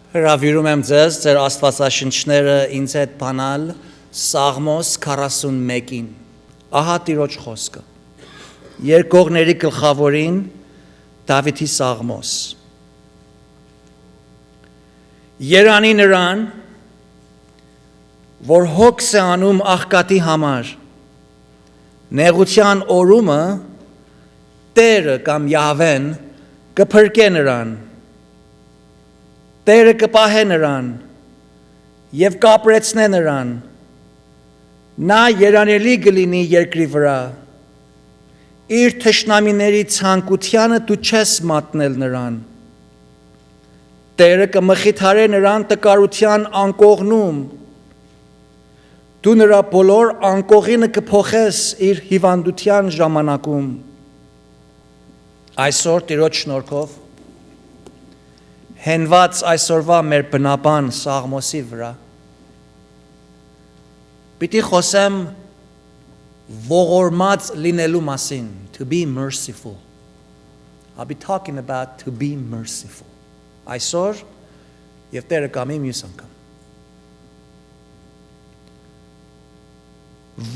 Հրավիրում եմ ձեզ ձեր աստվածաշնչները ինձ հետ բանալ Սաղմոս 41-ին, ահա Տիրոջ խոսքը, երկողների գլխավորին Դավիթի Սաղմոս, երանի նրան, որ հոգս է անում աղքատի համար, նեղության օրումը Տերը կամ Յահվեն կփրկե նրան, Տերը կպահե նրան և կապրեցնե նրան, նա երանելի կլինի երկրի վրա, իր թշնամիների ցանկությանը դու չես մատնել նրան, Տերը կմխիթարե նրան տկարության անկողնում, դու նրա բոլոր անկողինը կփոխես իր հիվանդության ժամանակում, այսօր Տիրոջ շնորհքով հենված այսօրվա մեր բնաբան Սաղմոսի վրա պիտի խոսեմ ողորմած լինելու մասին, to be merciful. I'll be talking about to be merciful. Այսօր եւ Տերը կամի մյուս անգամ.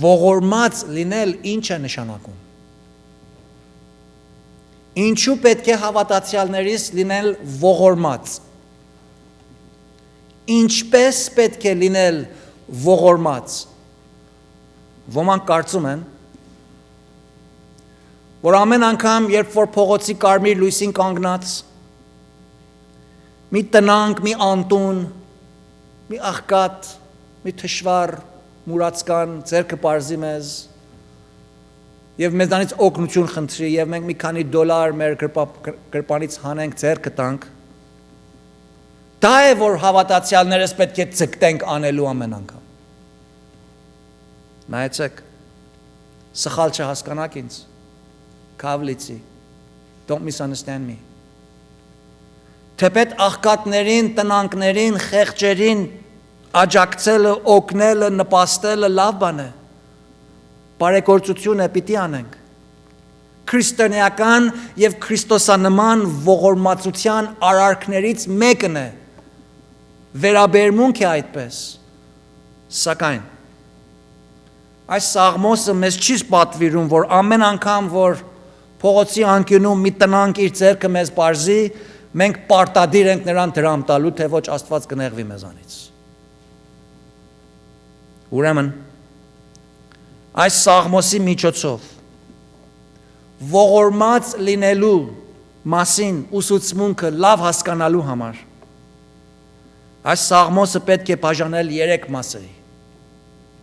Ողորմած լինել ինչ է նշանակում? Ինչու պետք է հավատացյալներից լինել ողորմած? Ինչպես պետք է լինել ողորմած? Ոմանք կարծում են, որ ամեն անգամ, երբ որ փողոցի կարմիր լույսին կանգնած, մի տնանք, մի անտուն, մի աղքատ, մի թշվառ մուրացկան ձեռքը պարզի մեզ, և մեզանից օգնություն խնդրի, և մենք մի քանի դոլար մեր գրպանից հանենք ձեռքը տանք, դա է, որ հավատացյալներս պետք է ձգտենք անելու ամեն անգամ։ Նայեցեք, սխալ չհասկանաք ինձ, Քավլիցի, don't misunderstand me։ Թեպետ աղքատներին, տնանքներին, խեղճերին աջակցելը, օգնելը, նպաստելը լավ բան է։ Բարեգործություն է պիտի անենք։ Քրիստոնեական և քրիստոսանման ողորմածության արարքներից մեկն է, վերաբերմունք է այդպես, սակայն այս Սաղմոսը մեզ չի պատվիրում, որ ամեն անգամ, որ փողոցի անկյունում մի տնանք իր ձեռքը մեզ պարզի, մենք պարտադիր ենք նրան դրամ տալու, թե ոչ Աստված կնեղվի մեզանից։ Ուրեմն, այս Սաղմոսի միջոցով ողորմած լինելու մասին ուսուցմունքը լավ հասկանալու համար այս Սաղմոսը պետք է բաժանել 3 մասերի։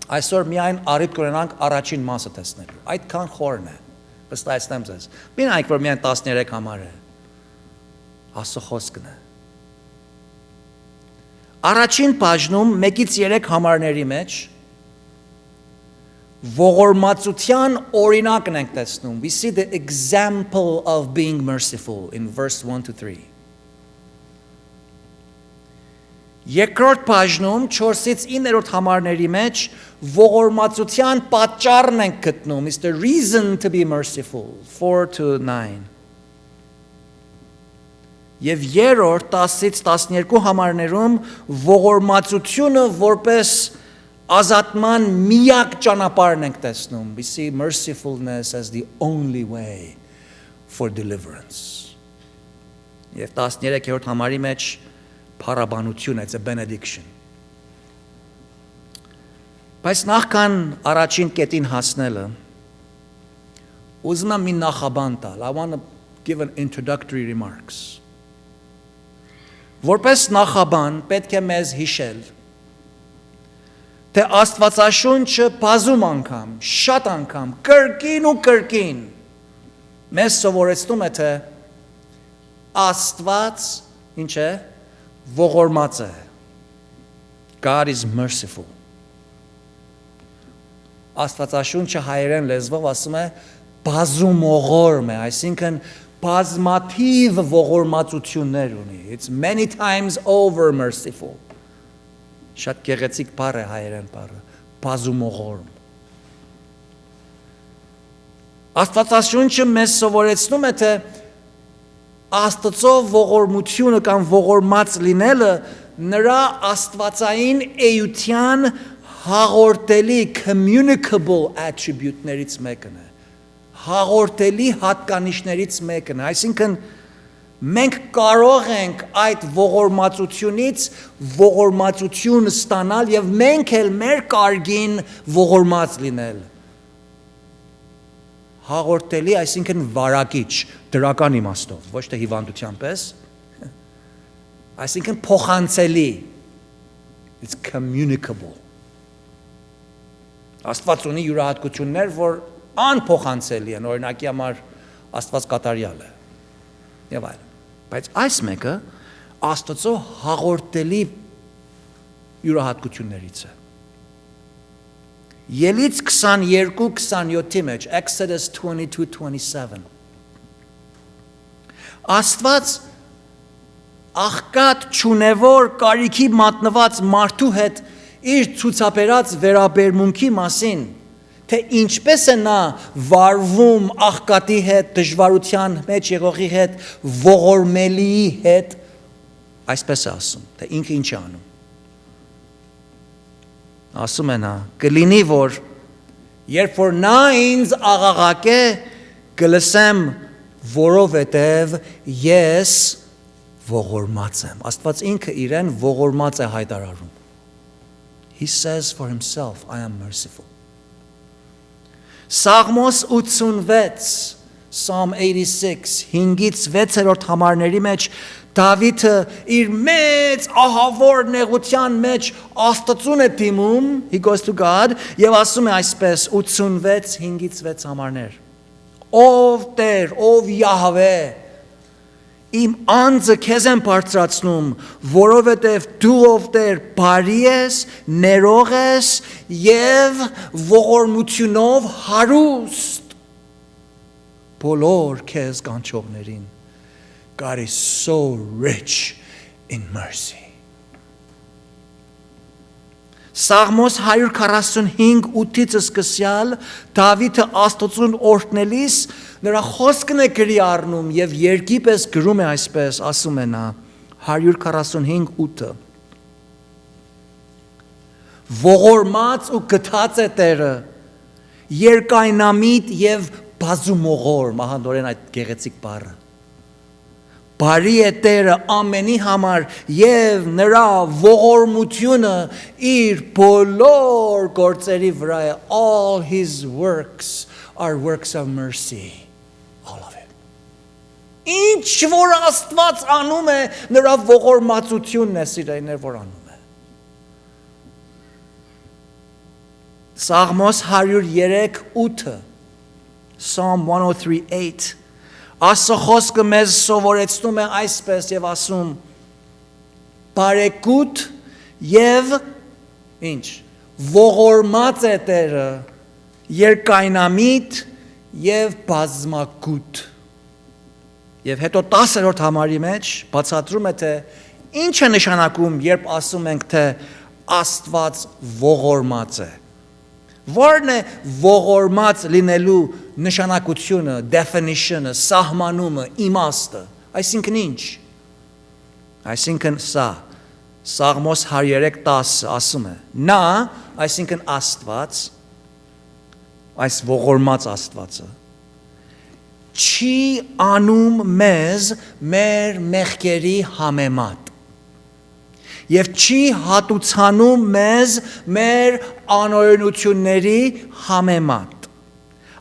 Այսօր միայն առիթ կունենանք առաջին մասը տեսնելու։ Այդքան խորն է, վստահեցնեմ ձեզ։ Մի նայեք, որ միայն 13 համար է։ Աստծո խոսքն է։ Առաջին բաժնում 1-ից 3 համարների մեջ ողորմածության օրինակն ենք տեսնում. We see the example of being merciful in verse 1 to 3. Երկրորդ բաժնում 4-ից 9 համարների մեջ ողորմածության պատճառն ենք գտնում. It's the reason to be merciful, 4 to 9. Եվ երրորդ 10-ից 12 համարներում ողորմածությունը որպես ազատման միակ ճանապարհն ենք տեսնում. We see mercifulness as the only way for deliverance. Եվ 13-րդ համարի մեջ փառաբանություն, it's a benediction. Բայց նախքան առաջին կետին հասնելը, ուզում եմ մի նախաբան տալ. I want to give an introductory remarks. Որպես նախաբան պետք է մեզ հիշել, թե Աստվածաշունչը բազում անգամ, շատ անգամ, կրկին ու կրկին մեզ սովորեցնում է, թե Աստված ինչ է, ողորմած է։ God is merciful։ Աստվածաշունչը հայերեն լեզվով ասում է բազումողորմ է, այսինքն բազմաթիվ ողորմածություններ ունի։ It's many times over merciful։ Շատ գեղեցիկ բառ է հայերեն բառը, բազումողորմ։ Աստվածաշունչը մեզ սովորեցնում է, թե Աստծո ողորմությունը կամ ողորմած լինելը նրա աստվածային էության հաղորդելի communicable attribute-ներից մեկն է։ Հաղորդելի հատկանիշներից մեկն է, այսինքն մենք կարող ենք այդ ողորմածությունից ողորմածություն ստանալ եւ մենք էլ մեր կարգին ողորմած լինել։ Հաղորդելի, այսինքն վարակիչ, դրական իմաստով, ոչ թե հիվանդության պես, այսինքն փոխանցելի, it's communicable։ Աստված ունի յուրահատկություններ, որ անփոխանցելի են, օրինակի համար Աստված կատարյալ է եւ այլն։ Բայց այս մեկը Աստծո հաղորդելի յուրահատկություններից է։ Ելից 22-27-ի մեջ, Exodus 22-27, Աստված աղքատ չունևոր կարիքի մատնված մարդու հետ իր ցուցաբերած վերաբերմունքի մասին, թե ինչպես է նա վարվում աղքատի հետ, դժվարության մեջ եղողի հետ, ողորմելիի հետ, այսպես է ասում, թե ինքը ինչ է անում։ Ասում է նա, կլինի, որ երբ որ նա ինձ աղաղակե, կլսեմ, որովհետև ես ողորմած եմ։ Աստված ինքը իրեն ողորմած է հայտարարում։ He says for himself, I am merciful. Սաղմոս 86, Psalm 86, 5-ից 6-րդ համարների մեջ Դավիթը իր մեծ ահավոր նեղության մեջ Աստծուն է դիմում, he goes to God, եւ ասում է այսպես 86, 5-ից 6 համարներ. Ով Տեր, ով Յահվե, իմ անձը քեզ եմ բարձրացնում, որովհետև դու ով Տեր բարի ես, ներող ես եւ ողորմությունով հարուստ բոլոր քեզ կանչողներին. God is so rich in mercy. Սաղմոս 145-8-ից սկսյալ Դավիթը Աստծուն օրհնելիս նրա խոսքն է գրի առնում եւ երկի պես գրում է այսպես, ասում է նա 145-8-ը Ողորմած ու գթած է Տերը, երկայնամիտ եւ բազումողոր, մահանդորեն այդ գեղեցիկ բառը Բարի է Տերը ամենի համար եւ նրա ողորմությունը իր բոլոր գործերի վրա է. All his works are works of mercy. All of it. Ինչ որ Աստված անում է, նրա ողորմածությունն է, սիրելիներ, որ անում է։ Սաղմոս 103:8 Psalm 103:8 Աստծո խոսքը մեզ սովորեցնում է այսպես եւ ասում. Բարեկուտ եւ ինչ ողորմած է Տերը, երկայնամիտ եւ բազմակուտ։ Եվ հետո 10-րդ համարի մեջ բացատրում է թե ինչ է նշանակում, երբ ասում ենք թե Աստված ողորմած է։ Որն է ողորմած լինելու նշանակությունը, definition-ը, սահմանումը, իմաստը, այսինքն ինչ։ Այսինքն սա, Սաղմոս 103:10 ասում է, նա, այսինքն Աստված, այս ողորմած Աստվածը, չի անում մեզ մեր մեղքերի համեմատ Եվ չի հատուցանում մեզ մեր անօրենությունների համեմատ։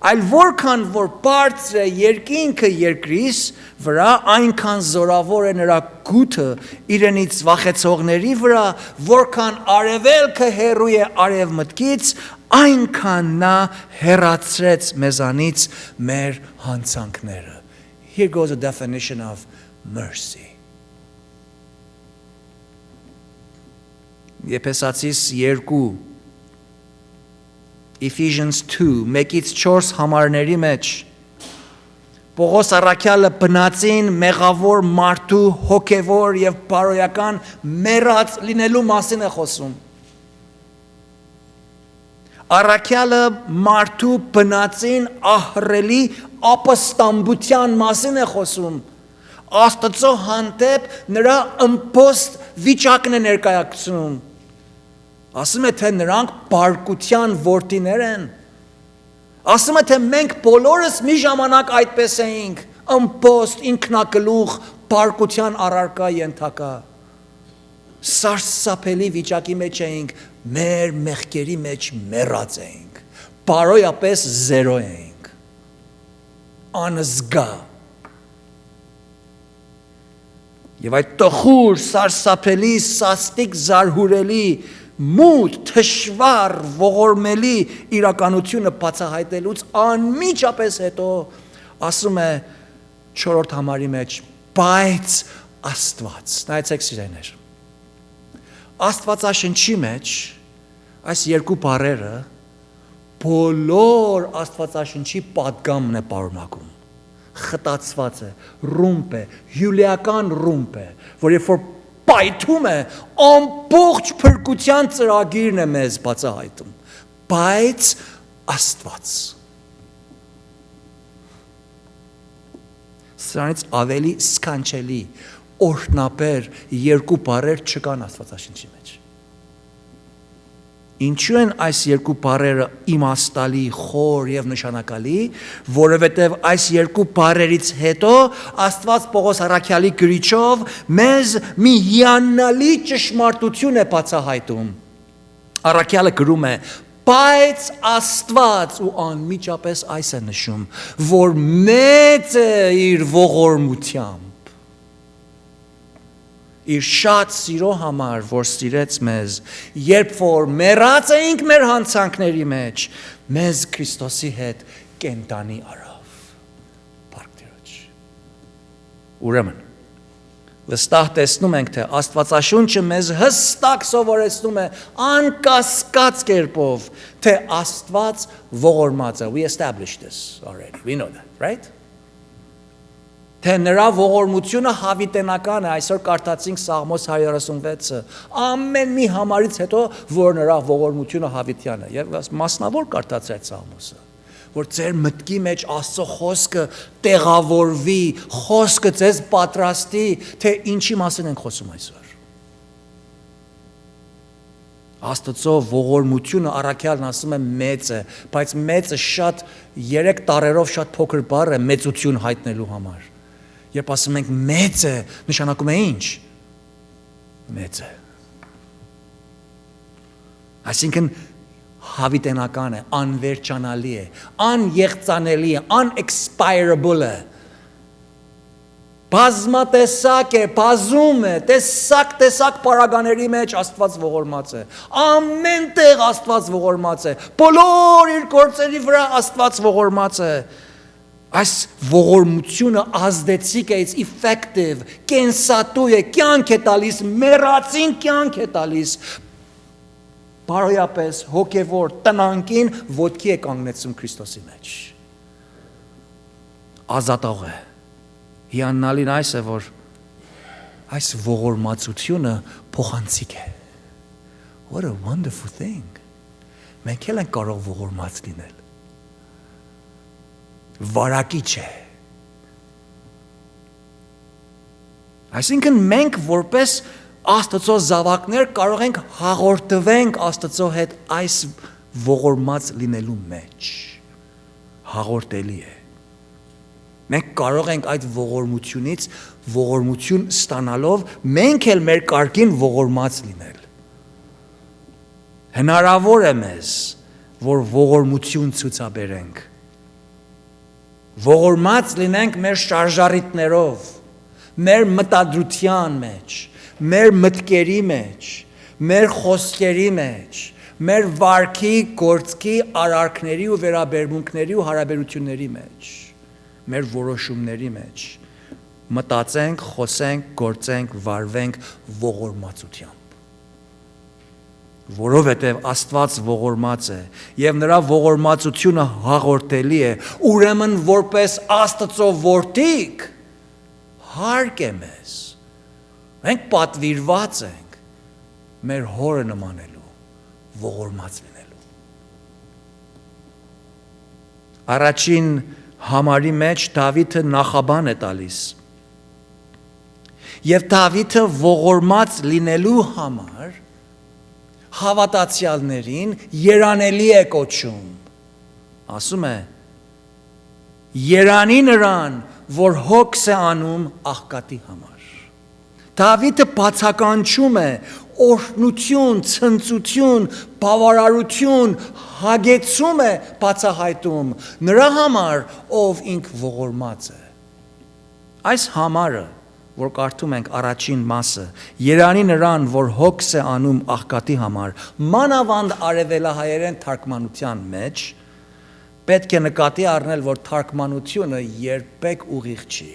Այլ որքան որ բարձր է երկինքը երկրից վրա, այնքան զորավոր է նրա գութը իրենից վախեցողների վրա, որքան արևելքը հեռու է արևմուտքից, այնքան նա հեռացրեց մեզանից մեր հանցանքները։ Here goes a definition of mercy. Եփեսացիս 2 Ephesians 2 1-ից 4 համարների մեջ Պողոս առաքյալը բնածին մեղավոր մարդու հոգևոր եւ բարոյական մեռած լինելու մասին է խոսում Առաքյալը մարդու բնածին ահռելի ապստամբության մասին է խոսում Աստծո հանդեպ նրա ըմբոստ վիճակն է ներկայացնում։ Ասում է, թե նրանք բարկության որդիներ են։ Ասում է, թե մենք բոլորս մի ժամանակ այդպես էինք, ըմբոստ, ինքնագլուխ, բարկության առարկա ենթակա։ Սարսափելի վիճակի մեջ էինք, մեր մեղքերի մեջ մեռած էինք, բարոյապես զերո էինք, անզգա։ Եվ այդ տխուր, սարսափելի, սաստիկ, զարհուրելի, մութ, թշվառ, ողորմելի իրականությունը բացահայտելուց անմիջապես հետո ասում է 4-րդ համարի մեջ, բայց Աստված, նայեցեք սիրելիներ, Աստվածաշնչի մեջ այս երկու բառերը բոլոր Աստվածաշնչի պատգամն է պարունակում, խտացված է, ռումբ է, հյուլիական ռումբ է, որ երբ որ պայթում է, ամբողջ փրկության ծրագիրն է մեզ բացահայտում, բայց Աստված։ Սրանից ավելի սքանչելի, օրհնաբեր երկու բառեր չկան Աստվածաշնչի մեջ։ Ինչու են այս երկու բառերը իմաստալի, խոր եւ նշանակալի, որովհետեւ այս երկու բառերից հետո Աստված Պողոս առաքյալի գրիչով մեզ մի հիանալի ճշմարտություն է բացահայտում։ Առաքյալը գրում է. բայց Աստված ու անմիջապես այս է նշում, որ մեծ է իր ողորմությամբ, իր շատ սիրո համար, որ սիրեց մեզ, երբ որ մեռած էինք մեր հանցանքների մեջ, մեզ Քրիստոսի հետ կենդանի արավ։ Փառք Տիրոջ։ Ուրեմն վստահ տեսնում ենք, թե Աստվածաշունչը մեզ հստակ սովորեցնում է անկասկած կերպով, թե Աստված ողորմած է։ We established this already. We know that, right? Թե նրա ողորմությունը հավիտենական է, այսօր կարդացինք Սաղմոս 136-ը, ամեն մի համարից հետո, որ նրա ողորմությունը հավիտյան է, եւ մասնավոր կարդացի այդ Սաղմոսը, որ ձեր մտքի մեջ Աստծո խոսքը տեղավորվի, խոսքը ձեզ պատրաստի, թե ինչի մասին ենք խոսում այսօր։ Աստծո ողորմությունը առաքյալն ասում է մեծ է, բայց մեծը շատ 3 տառերով շատ փոքր բառ է մեծություն հայտնելու համար։ Երբ ասում ենք մեծ է, նշանակում է ինչ։ Մեծ է։ Այսինքն հավիտենական է, անվերջանալի է, անեղծանելի է, unexpirable է։ Բազմատեսակ է, բազում է, տեսակ պարագաների մեջ Աստված ողորմած է։ Ամեն տեղ Աստված ողորմած է։ Բոլոր իր գործերի վրա Աստված ողորմած է։ Այս ողորմությունը ազդեցիկ է, it's effective, կենսատու է, կյանք է տալիս, մեռածին կյանք է տալիս, բարոյապես, հոգևոր, տնանքին ոտքի է կանգնեցում Քրիստոսի մեջ։ Ազատող է։ Հիանալին այս է, որ այս ողորմածությունը փոխանցիկ է։ What a wonderful thing։ Մենք էլ ենք կարող ողորմած լինել։ Վարակիչ է։ Այսինքն մենք որպես Աստծո զավակներ կարող ենք հաղորդվենք Աստծո հետ այս ողորմած լինելու մեջ։ Հաղորդելի է։ Մենք կարող ենք այդ ողորմությունից ողորմություն ստանալով մենք էլ մեր կարգին ողորմած լինել։ Հնարավոր է մեզ, որ ողորմություն ցուցաբերենք։ Ողորմած լինենք մեր շարժառիթներով, մեր մտադրության մեջ, մեր մտքերի մեջ, մեր խոսքերի մեջ, մեր վարքի, գործքի, արարքների ու վերաբերմունքների ու հարաբերությունների մեջ, մեր որոշումների մեջ, մտածենք, խոսենք, գործենք, վարվենք ողորմածությամբ։ Որովհետև Աստված ողորմած է եւ նրա ողորմածությունը հաղորդելի է, ուրեմն որպես Աստծո որդիկ հարկ է մեզ։ Մենք պատվիրված ենք մեր հորը նմանելու, ողորմած լինելու։ Առաջին համարի մեջ Դավիթը նախաբան է տալիս Եվ Դավիթը ողորմած լինելու համար հավատացյալներին երանելի է կոչում։ Ասում է. Երանի նրան, որ հոգս է անում աղքատի համար։ Դավիթը բացականչում է օրհնություն, ցնծություն, բավարարություն, հագեցում է բացահայտում նրա համար, ով ինք ողորմած է։ Այս համարը, որ կարդում ենք առաջին մասը, երանի նրան, որ հոգս է անում աղքատի համար, մանավանդ արևելահայերեն թարգմանության մեջ, պետք է նկատի առնել, որ թարգմանությունը երբեք ուղիղ չի։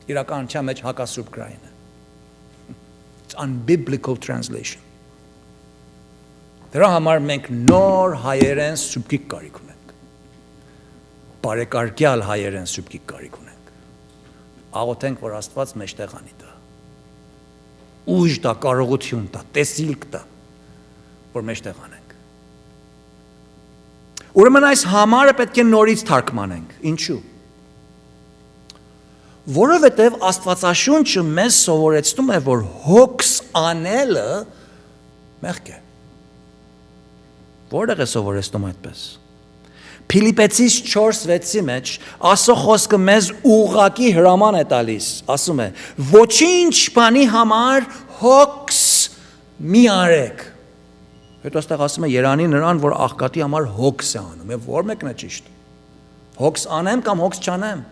Իրականության մեջ հակասուրբ գրային է։ It's unbiblical translation. Դրա համար մենք նոր հայերեն սուբկիկ կարիք ունենք։ Բարեկարգյալ հայերեն սուբկիկ կարիք ունենք։ Աղոթենք, որ Աստված մեջտեղ անի դա։ Ուժ տա, կարողություն տա, տեսիլք տա, որ մեջտեղ անենք։ Ուրեմն այս համարը պետք է նորից թարգմանենք։ Ինչու՞։ Որովհետև Աստվածաշունչը մեզ սովորեցնում է, որ հոգս անելը մեղք է։ Որտեղ է սովորեցնում այդպես։ Փիլիպեցիս 4:6-ի մեջ Աստծո խոսքը մեզ ուղղակի հրաման է տալիս, ասում է. ոչինչ բանի համար հոգս մի արեք։ Հետո այստեղ ասում է երանի նրան, որ աղքատի համար հոգս է անում։ Եվ որ մեկն է ճիշտ։ Հոգս անեմ կամ հոգս չանեմ։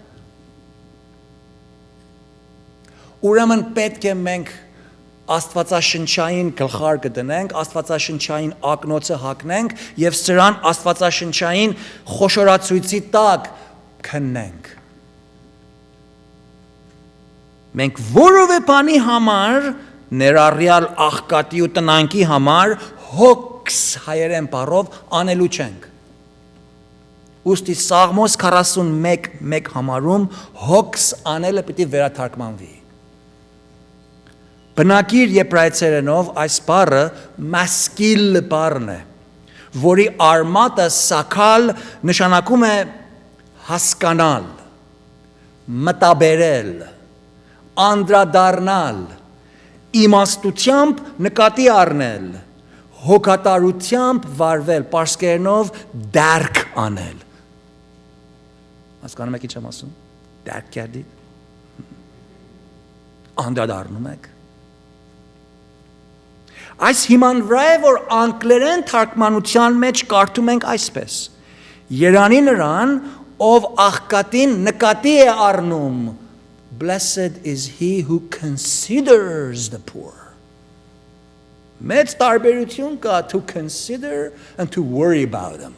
Ուրեմն պետք է մենք աստվածաշնչային գլխարկը դնենք, աստվածաշնչային ակնոցը հագնենք եւ սրան աստվածաշնչային խոշորացույցի տակ քննենք։ Մենք որևէ բանի համար, ներառյալ աղքատի ու տնանքի համար հոգս հայերեն բառով անելու չենք։ Ուստի Սաղմոս 41:1 համարում հոգս անելը պիտի վերաթարգմանվի։ Բնակիր եբրայեցերենով այս բառը մասկիլ բառն է, որի արմատը սակալ նշանակում է հասկանալ, մտաբերել, անդրադառնալ, իմաստությամբ նկատի առնել, հոգատարությամբ վարվել, պարսկերենով դարք անել։ Հասկանում եք ինչ եմ ասում։ Դարք կերդիք։ Անդրադառնում եք։ Այս հիման վրա է, որ անգլերեն թարգմանության մեջ կարդում ենք այսպես. երանի նրան, ով աղքատին նկատի է առնում, blessed is he who considers the poor. Մեծ տարբերություն կա to consider and to worry about them.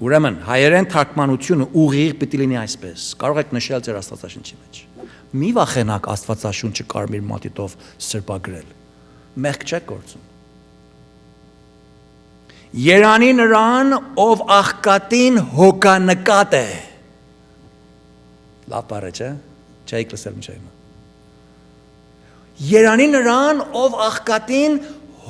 Ուրեմն, հայերեն թարգմանությունը ուղիղ պիտի լինի այսպես, կարող եք նշել ձեր Աստվածաշնչի մեջ։ Մի վախենակ Աստվածաշունչը կարմիր մատիտով սրբագրել, մեղք չեք գործում։ Երանի նրան, ով աղքատին հոգանկատ է։ Լավ բառ է, չէ՞։ Չեք լսել մինչև հիմա։ Երանի նրան, ով աղքատին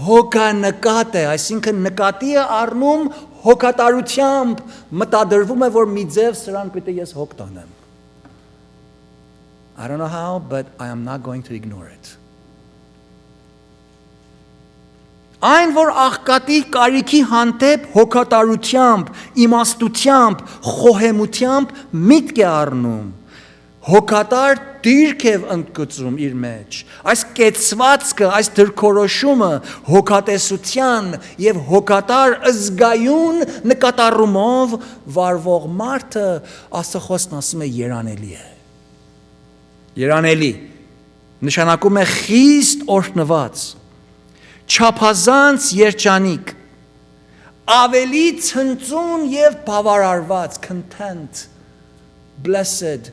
հոգանկատ է, այսինքն նկատի է առնում հոգատարությամբ, մտադրվում է, որ մի ձև սրան պիտի ես հոգ տանեմ։ I don't know how, but I am not going to ignore it. Այն, որ աղքատի կարիքի հանդեպ հոգատարությամբ, իմաստությամբ, խոհեմությամբ միտք է առնում, հոգատար դիրք է ընդգծում իր մեջ, այս կեցվածքը, այս դրքորոշումը հոգատեսության և հոգատար զգայուն նկատառումով վարվող մարդը Աստծո ասում է երանելի է։ Երանելի նշանակում է խիստ օրհնված, չափազանց երջանիկ, ավելի ցնծուն և բավարարված, content, blessed,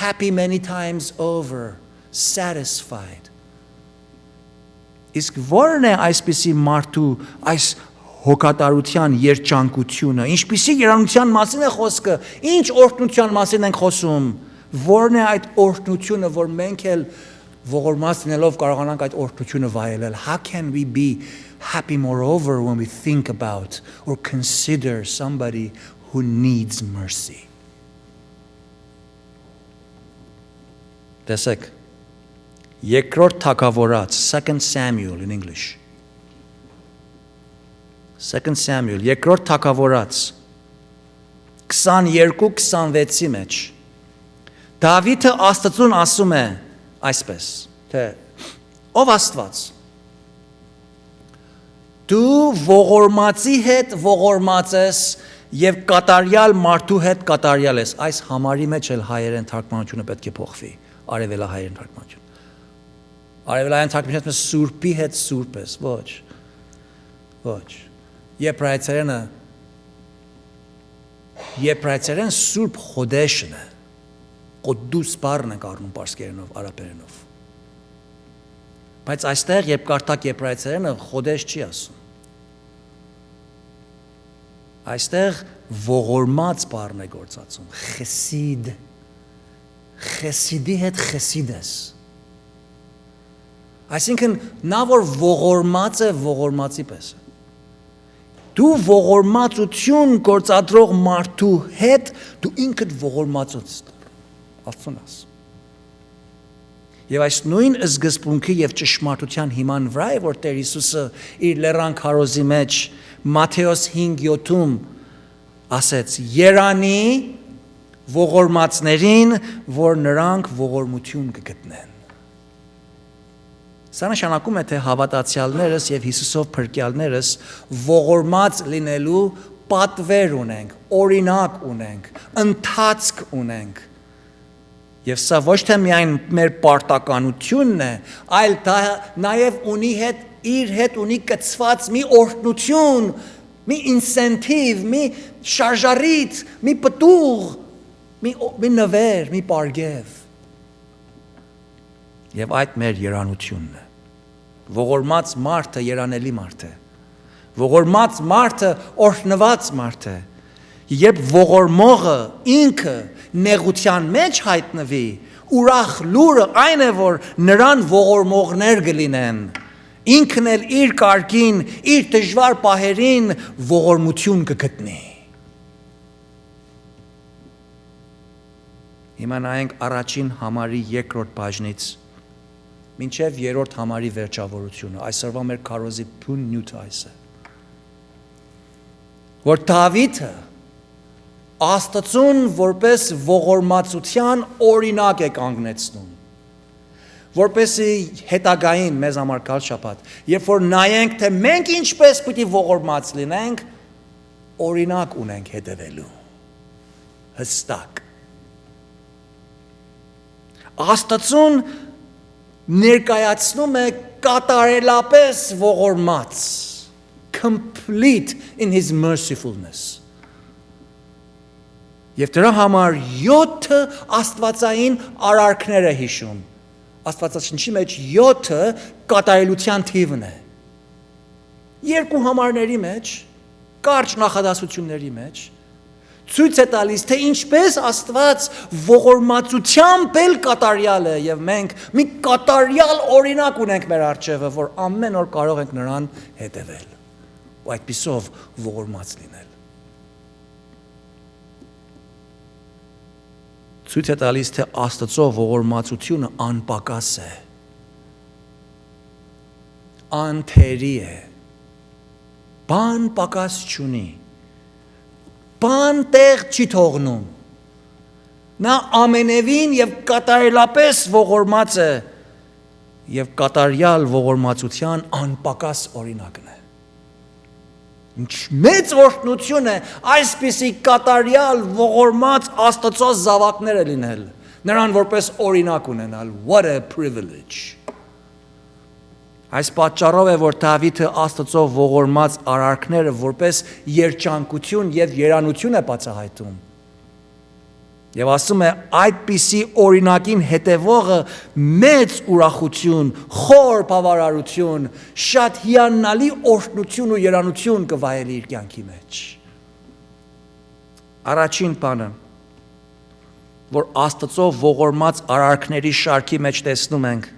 happy many times over, satisfied. Իսկ որն է այսպիսի մարդու այս հոգատարության երջանկությունը, ինչպիսի երանության մասին է խոսքը, ինչ օրհնության մասին ենք խոսում, որն է այդ օրհնությունը, որ մենք էլ ողորմած լինելով կարողանանք այդ օրհնությունը վայելել։ How can we be happy moreover when we think about or consider somebody who needs mercy? Տեսեք, երկրորդ թագավորաց, 2 Samuel in English. 2 Samuel, երկրորդ թագավորաց 22-26-ի մեջ Դավիթը Աստծուն ասում է այսպես, թե ով Աստված դու ողորմածի հետ ողորմած ես եւ կատարյալ մարդու հետ կատարյալ ես, այս համարի մեջ էլ հայերեն թարգմանությունը պետք է փոխվի, արևելահայերեն թարգմանություն, արևելահայերեն թարգմանությունը սուրբի հետ սուրբ ես, ոչ, եբրայցերեն սուրբ խոդեշն է, Կոդուս բառն ենք առնում պարսկերենով, արաբերենով։ Բայց այստեղ, երբ կարդակ եբրայցերենը, խոդեշ չի ասում։ Այստեղ ողորմած բառն է գործածում, խեսիդ, խեսիդի հետ խեսիդ ես։ Այսինքն, նա որ ողորմած է, ողորմածի պես է։ Դու ողորմածություն գործադրող մարդու հետ, դու ինքդ ողորմածություն Աստծուն աս։ Եվ այս նույն զգսպունքի եւ ճշմարտության հիման վրա է, որ Տեր Հիսուսը իր լեռան քարոզի մեջ Մատթեոս 5:7-ում ասեց. Երանի ողորմածներին, որ նրանք ողորմություն կգտնեն։ Սա նշանակում է, թե հավատացյալներս եւ Հիսուսով փրկյալներս ողորմած լինելու պատվեր ունենք, օրինակ ունենք, ընթացք ունենք։ Եվ սա ոչ թե միայն մեր պարտականությունն է, այլ դա նաև իր հետ ունի կցված մի օրհնություն, մի ինսենտիվ, մի շարժառիթ, մի պտուղ, մի նվեր, մի պարգև։ Եվ այդ մեր երանությունն է։ Ողորմած մարդը երանելի մարդ է։ Ողորմած մարդը օրհնված մարդ է։ Երբ ողորմողը ինքը նեղության մեջ հայտնվի, ուրախ լուրը այն է, որ նրան ողորմողներ կլինեն, ինքն էլ իր կարգին, իր դժվար պահերին ողորմություն կգտնի։ Հիմա նայենք առաջին համարի երկրորդ բաժնից, մինչև երրորդ համարի վերջավորությունը, այսօրվա մեր քարոզի բուն նյութը այս է, որ Դավիթը Աստծուն որպես ողորմածության օրինակ է կանգնեցնում, որպեսզի հետագային մեզ համար գալ շաբաթ, երբ որ նայենք, թե մենք ինչպես պիտի ողորմած լինենք, օրինակ ունենք հետևելու, հստակ։ Աստծուն ներկայացնում է կատարելապես ողորմած, complete in his mercifulness։ Եվ դրա համար 7 աստվածային արարքներ է հիշում։ Աստվածաշնչի մեջ 7 կատարելության թիվն է։ 2 համարների մեջ, կարճ նախադասությունների մեջ, ցույց է տալիս, թե ինչպես Աստված ողորմածությամբ էլ կատարյալ է, եւ մենք մի կատարյալ օրինակ ունենք մեր առջևը, որ ամեն օր կարող ենք նրան հետևել։ Ու այդպիսով ողորմած լինել։ Ցույց է տալիս, թե Աստծո ողորմածությունը անպակաս է, անթերի է, բան պակաս չունի, բան տեղ չի թողնում, նա ամենևին և կատարելապես ողորմած է և կատարյալ ողորմածության անպակաս օրինակն է։ Ինչ մեծ օրհնություն է այսպիսի կատարյալ ողորմած Աստծո զավակները լինել, նրան որպես օրինակ ունենալ, what a privilege։ Այս պատճառով է, որ Դավիթը Աստծո ողորմած արարքները որպես երջանկություն եւ երանություն է բացահայտում։ Եվ ասում է, այդպիսի օրինակին հետևողը մեծ ուրախություն, խոր բավարարություն, շատ հիանալի օրհնություն ու երանություն կվայելի իր կյանքի մեջ։ Առաջին բանը, որ Աստծո ողորմած արարքների շարքի մեջ տեսնում ենք,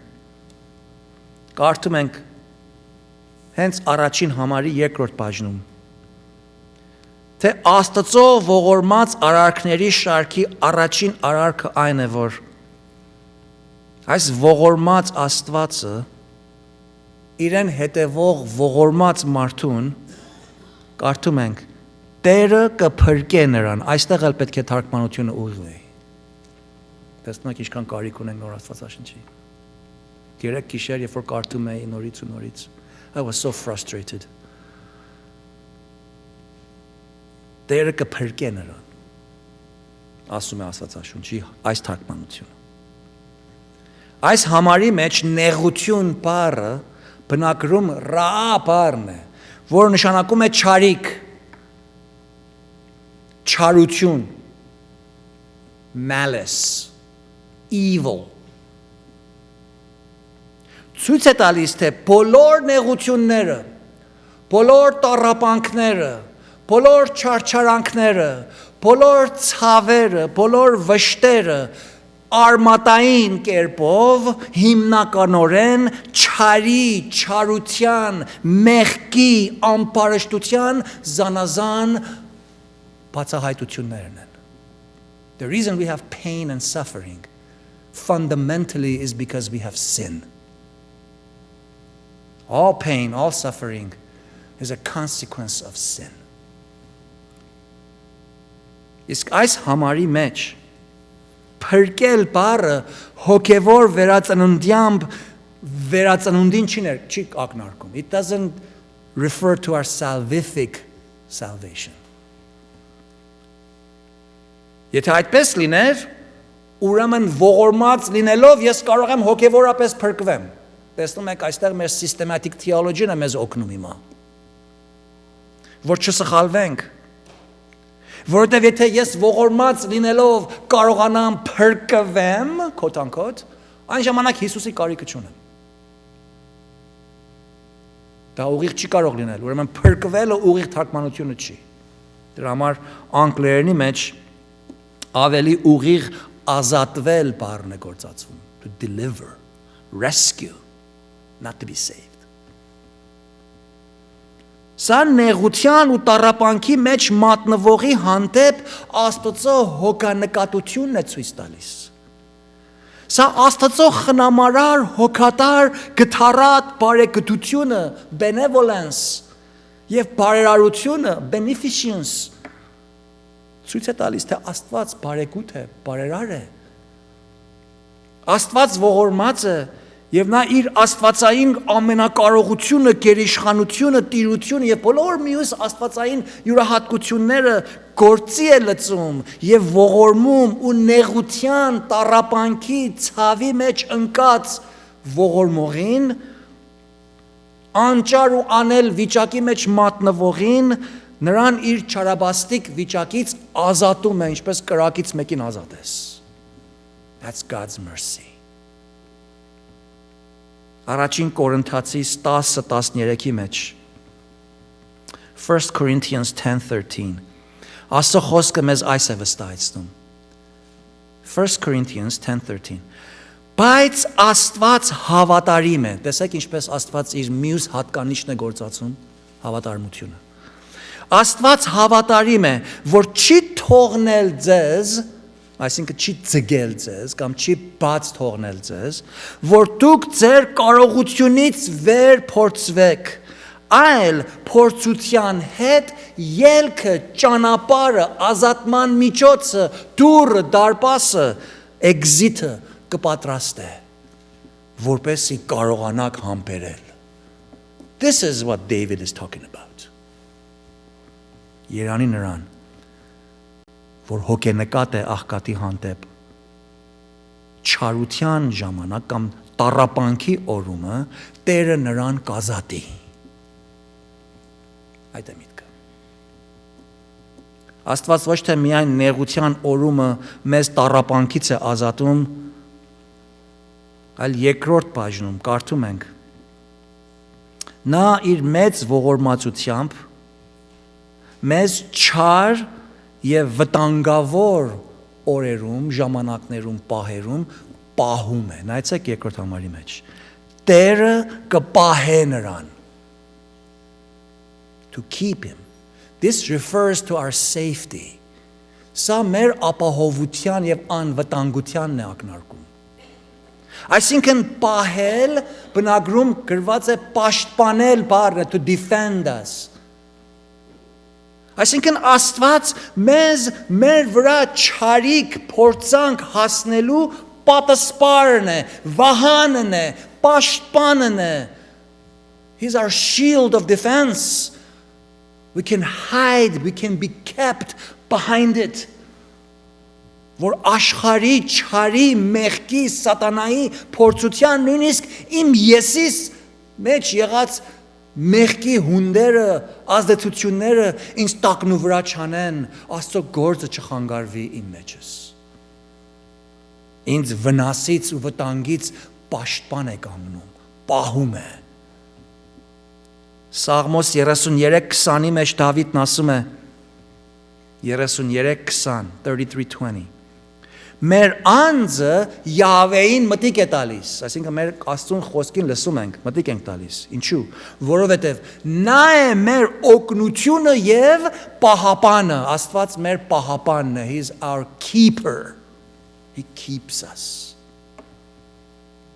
կարդում ենք հենց առաջին համարի երկրորդ բաժնում, թե Աստծո ողորմած արարքների շարքի առաջին արարքը այն է, որ Այս ողորմած Աստվածը իրեն հետևող ողորմած մարդուն կարդում ենք Տերը կփրկե նրան, այստեղ էլ պետք է թարգմանությունը ուղղվի։ Տեսնեք ինչքան կարիք ունենք նոր Աստվածաշնչի։ Երեք գիշեր, երբ որ կարդում էի նորից ու նորից, I was so frustrated. Տերը կփրկե նրան, ասում է Աստվածաշունչի այս թարգմանությունը։ Այս համարի մեջ նեղություն բառը բնակրում ռա բառն է, որ նշանակում է չարիք, չարություն, malice, evil. Ցույց է տալիս, թե բոլոր նեղությունները, բոլոր տառապանքները, բոլոր չարչարանքները, բոլոր ցավերը, բոլոր վշտերը արմատային կերպով հիմնականորեն չարի, չարության, մեղքի, ամբարշտության զանազան բացահայտություններն են. The reason we have pain and suffering fundamentally is because we have sin. All pain, all suffering is a consequence of sin. Իսկ այս համարի մեջ փրկել բառը հոգևոր վերածննդյամբ վերածնունդին չի ակնարկում. It doesn't refer to our salvific salvation. Եթե այդպես լիներ, ուրեմն ողորմած լինելով ես կարող եմ հոգևորապես փրկվեմ։ Տեսնում եք, այստեղ մեր systematic theology-ն է մեզ օգնում հիմա։ Որ չսխալվենք։ Որովհետև եթե ես ողորմած լինելով կարողանամ փրկվեմ, quote-unquote, այն ժամանակ Հիսուսի կարիքը չունեմ։ Դա ուղիղ չի կարող լինել, ուրեմն փրկվելը ուղիղ թարգմանությունը չի։ Դրա համար անգլերենի մեջ ավելի ուղիղ ազատվել բառն է գործածվում, to deliver, rescue, not to be saved. Սա նեղության ու տառապանքի մեջ մատնվողի հանդեպ Աստծո հոգանկատությունն է ցույց տալիս։ Սա Աստծո խնամարար, հոգատար, գթառատ բարեկտությունը, benevolence եւ բարերարությունը, beneficence ցույց է տալիս, թե Աստված բարեկուտ է, բարերար է։ Աստված ողորմած է եւ նա իր աստվածային ամենակարողությունը, գերիշխանությունը, տիրությունը եւ բոլոր մյուս աստվածային յուրահատկությունները գործի է լցում եւ ողորմում ու նեղության, տառապանքի, ցավի մեջ ընկած ողորմողին, անճար ու անել վիճակի մեջ մատնվողին նրան իր չարաբաստիկ վիճակից ազատում է, ինչպես կրակից մեկին ազատես։ That's God's mercy. Առաջին Կորինթացիս 10:13-ի մեջ 1 Corinthians 10:13 Աստծո խոսքը մեզ այս է վստահեցնում 1 Corinthians 10:13 Բայց Աստված հավատարիմ է, տեսեք ինչպես Աստված իր մյուս հատկանիշն է գործածում, հավատարմությունը Աստված հավատարիմ է, որ չի թողնել ձեզ, այսինքն չի ձգել ձեզ, կամ չի բաց թողնել ձեզ, որ դուք ձեր կարողությունից վեր փորձվեք, այլ փորձության հետ ելքը, ճանապարհը, ազատման միջոցը, դուռը, դարպասը, exit-ը կպատրաստե, որպեսզի կարողանաք համբերել։ This is what David is talking about. Երանի նրան, որ հոգենկատ է աղքատի հանդեպ, չարության ժամանակ կամ տառապանքի օրումը Տերը նրան կազատի։ Այդ է միտքը։ Աստված ոչ թե միայն նեղության օրումը մեզ տառապանքից է ազատում, այլ երկրորդ բաժնում կարդում ենք. Նա իր մեծ ողորմածությամբ մեզ չար եւ վտանգավոր օրերում, ժամանակներում, պահերում պահում է։ Նայեցեք երկրորդ համարի մեջ։ Տերը կպահե նրան. To keep him. This refers to our safety. Սա մեր ապահովության եւ անվտանգությանն է ակնարկում։ Այսինքն պահել բնագրում գրված է պաշտպանել բառը to defend us. Այսինքն Աստված մեզ մեր վրա չարիք փորձանք հասնելու պատասպարն է, վահանն է, պաշտպանն է. He's our shield of defense. We can hide, we can be kept behind it. Որ աշխարհի, չարի, մեղքի, սատանայի փորձության նույնիսկ իմ եսիս մեջ եղած մեղքի հունդերը, ազդեցությունները ինձ տակնու վրա չանեն, Աստծո գործը չխանգարվի իմ մեջս. Ինձ վնասից ու վտանգից պաշտպան է կանգնում, պահում է. Սաղմոս 33:20-ի մեջ Դավիթն ասում է 33:20 33:20 Մեր անձը Յահվեին մտիկ է տալիս, այսինքն մեր Աստծուն խոսքին լսում ենք, մտիկ ենք տալիս. Ինչու՞? Որովհետև նա է մեր օգնությունը եւ պահապանը, Աստված մեր պահապանն է, He is our keeper. He keeps us.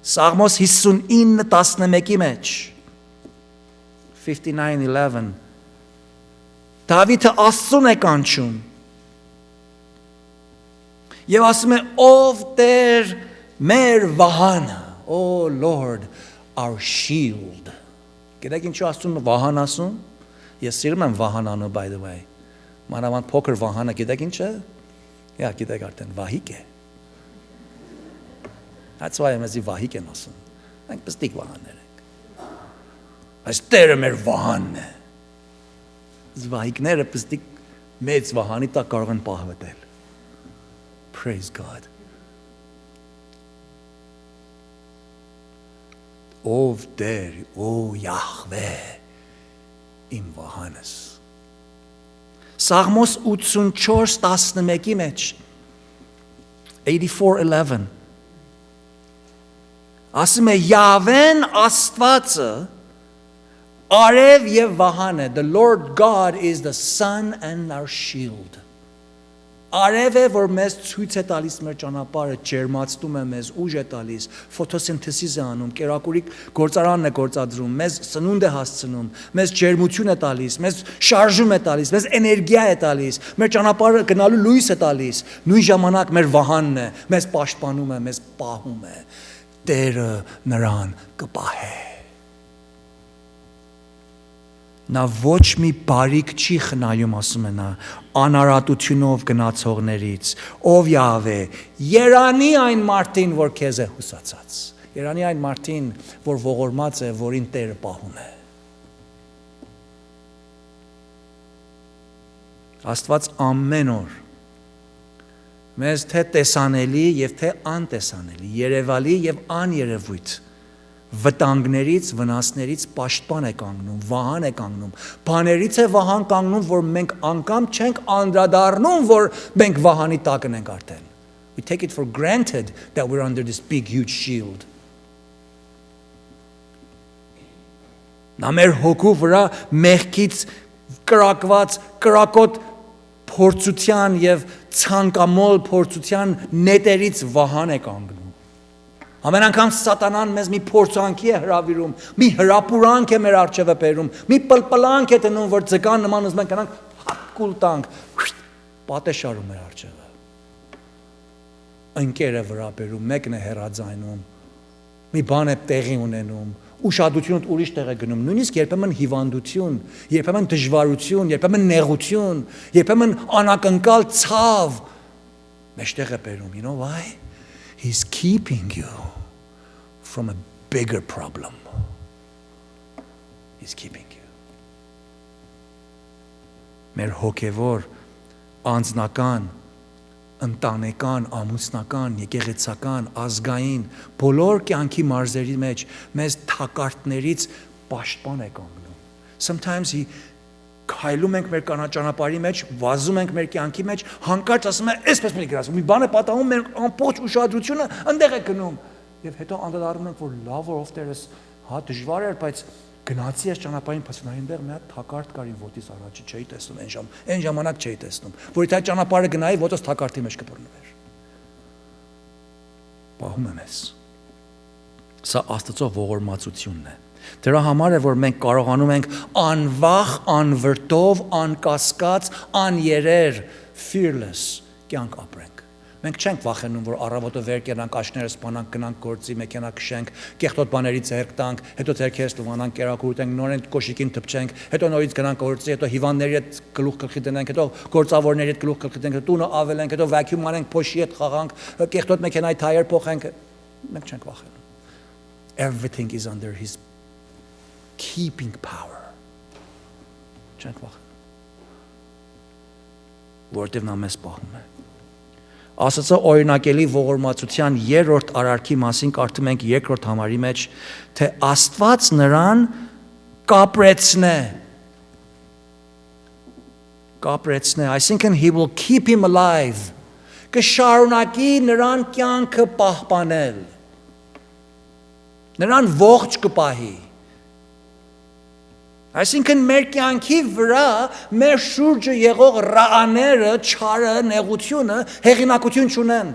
Սաղմոս 59:11-ի մեջ 59:11 Դավիթը Աստծուն է կանչում. Եվ ասում է ով Տեր մեր վահանը, oh Lord, our shield. Գիտեք ինչու Աստծուն վահան ասում? Ես սիրում եմ վահան անունը by the way. Մանավանդ փոքր վահանը գիտեք ինչ է? Գիտեք արդեն վահիկ է. That's why մեզի վահիկ են ասում. Մենք պստիկ վահաններ ենք. Այս Տերը մեր վահանն է. Վահիկները պստիկ մեծ վահանի տակ կարող են պահվետել. Praise God. Ով Տեր, ո Յահվե, իմ վահանս. Սաղմոս 84:11-ի մեջ 84:11 ասում է Յահվեն Աստվածը արև եւ վահան է. The Lord God is the sun and our shield. Արև է, որ մեզ ցույց է տալիս մեր ճանապարհը, ջերմացնում է մեզ, ուժ է տալիս, ֆոտոսինթեզիս է անում, կերակուրի գործարանն է գործադրում, մեզ սնունդ է հասցնում, մեզ ջերմություն է տալիս, մեզ շարժում է տալիս, մեզ էներգիա է տալիս, մեր ճանապարհը գնալու լույս է տալիս, նույն ժամանակ մեր վահանն է, մեզ պաշտպանում է, մեզ պահում է. Տերը նրան կպահե. Նա ոչ մի բարիք չի խնայում, ասում է նա, անարատությունով գնացողներից, ով Յահվե, երանի այն մարդին, որ քեզ է հուսացած, երանի այն մարդին, որ ողորմած է, որին Տերը պահում է. Աստված ամեն օր մեզ թե տեսանելի եւ թե անտեսանելի, երևալի եւ աներևույթ վտանգներից, վնասներից պաշտպան է կանգնում, վահան է կանգնում, բաներից է վահան կանգնում, որ մենք անգամ չենք անդրադառնում, որ մենք վահանի տակն ենք արդեն. We take it for granted that we're under this big huge shield. Նա մեր հոգու վրա մեղքից կրակված, կրակոտ փորձության եւ ցանկամոլ փորձության նետերից վահան է կանգնում. Ամեն անգամ սատանան մեզ մի փորձանքի է հրավիրում, մի հրապուրանք է մեր առջևը բերում, մի պլպլանք է տնում, որ ձգան նման ուզում ենք գնանք հատկուլ տանք, պատեշարում մեր առջևը. Ընկեր է վրա բերում, մեկն է հեռաձայնում, մի բան է տեղի ունենում, ուշադրությունդ ուրիշ տեղ է գնում, նույնիսկ երբեմն հիվանդություն, երբեմն դժվարություն, երբեմն նեղություն, երբեմն անակնկալ ցավ մեջտեղ է բերում. You know why? He's keeping you from a bigger problem. He's keeping you. Մեր հոգևոր, անձնական, ընտանեկան, ամուսնական, եկեղեցական, ազգային, բոլոր կյանքի մարզերի մեջ մեզ թակարդներից պաշտպան է կանգնում. Sometimes քայլում ենք մեր ճանապարհի մեջ, վազում ենք մեր կյանքի մեջ, հանկարծ ասում է, այսպես մի գրասում, մի բան է պատահում, մեր ամբողջ ուշադրությունը այնտեղ է գնում, եւ հետո անդրադառնում ենք, որ լավ ով Տերս, հա դժվար էր, բայց գնացի այս ճանապարհին, բայց այնտեղ մի հատ թակարդ կար իմ ոտից առաջ, չէի տեսնում այն ժամանակ չէի տեսնում, որ եթե այդ ճանապարհը գնայի, ոտս թակարդի մեջ կբռնվեր. Պահում եմ ես. Սա Աստծո ողորմածությունն է։ Դրա համար է, որ մենք կարողանում ենք անվախ, անվրդով, անկասկած, աներեր, fearless կյանք ապրենք։ Մենք չենք վախենում, որ առավոտը վեր կենանք, աշները սպանանք, գնանք գործի, մեքենա քշենք, կեղտոտ բաների ձեռք տանք, հետո ձեռքերս տվանանք, կերակուրտենք, նորեն կոշիկին թփչենք, հետո նորից գնանք գործի, հետո հիվանդների հետ գլուխ գլխի դնենք, հետո գործավորների հետ գլուխ գլխի դնենք, տունը ավելենք, հետո վակյուում անենք, փոշի հետ խաղանք, կեղտոտ մեքենայի թայեր փոխենք։ Մենք չենք վախենում։ Everything is under his keeping power. Չենք վախենում։ Որտեղ նա մեզ պահում է։ Աստծո օրինակելի ողորմածության երրորդ արարքի մասին կարդում ենք երկրորդ համարի մեջ, թե Աստված նրան կապրեցնե, այսինքն he will keep him alive, կշարունակի նրան կյանքը պահպանել, նրան ողջ կպահի։ Այսինքն մեր կյանքի վրա մեր շուրջը եղող ռաաները, չարը, նեղությունը հեղինակություն չունեն։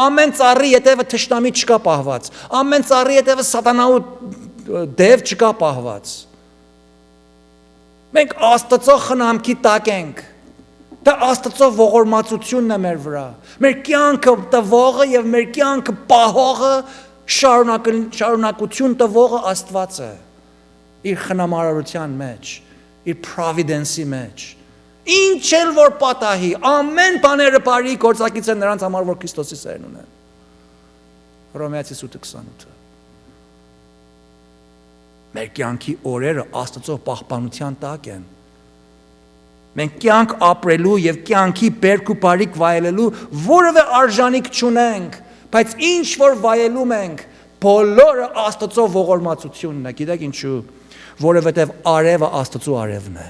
Ամեն ծառի ետևը թշնամի չկա պահված, ամեն ծառի ետևը սատանաու դև չկա պահված։ Մենք Աստծո խնամքի տակ ենք։ Դա Աստծո ողորմածությունն է մեր վրա։ Մեր կյանքը տվողը եւ մեր կյանքը պահողը, շարունակություն տվողը Աստված է։ Իր խնամարարության մեջ, իր providence-ի մեջ։ Ինչ էլ որ պատահի, ամեն բաները բարի գործակից են նրանց համար, որ Քրիստոսի սերն ունեն։ Հռոմեացիս 8:28։ Մեր կյանքի օրերը Աստծո պահպանության տակ են։ Մենք կյանք ապրելու եւ կյանքի բերք ու բարիք վայելելու որևէ արժանիք չունենք, բայց ինչ որ վայելում ենք, բոլորը Աստծո ողորմածությունն է։ Գիտեք ինչու։ Որովհետև արևը Աստծո արևն է,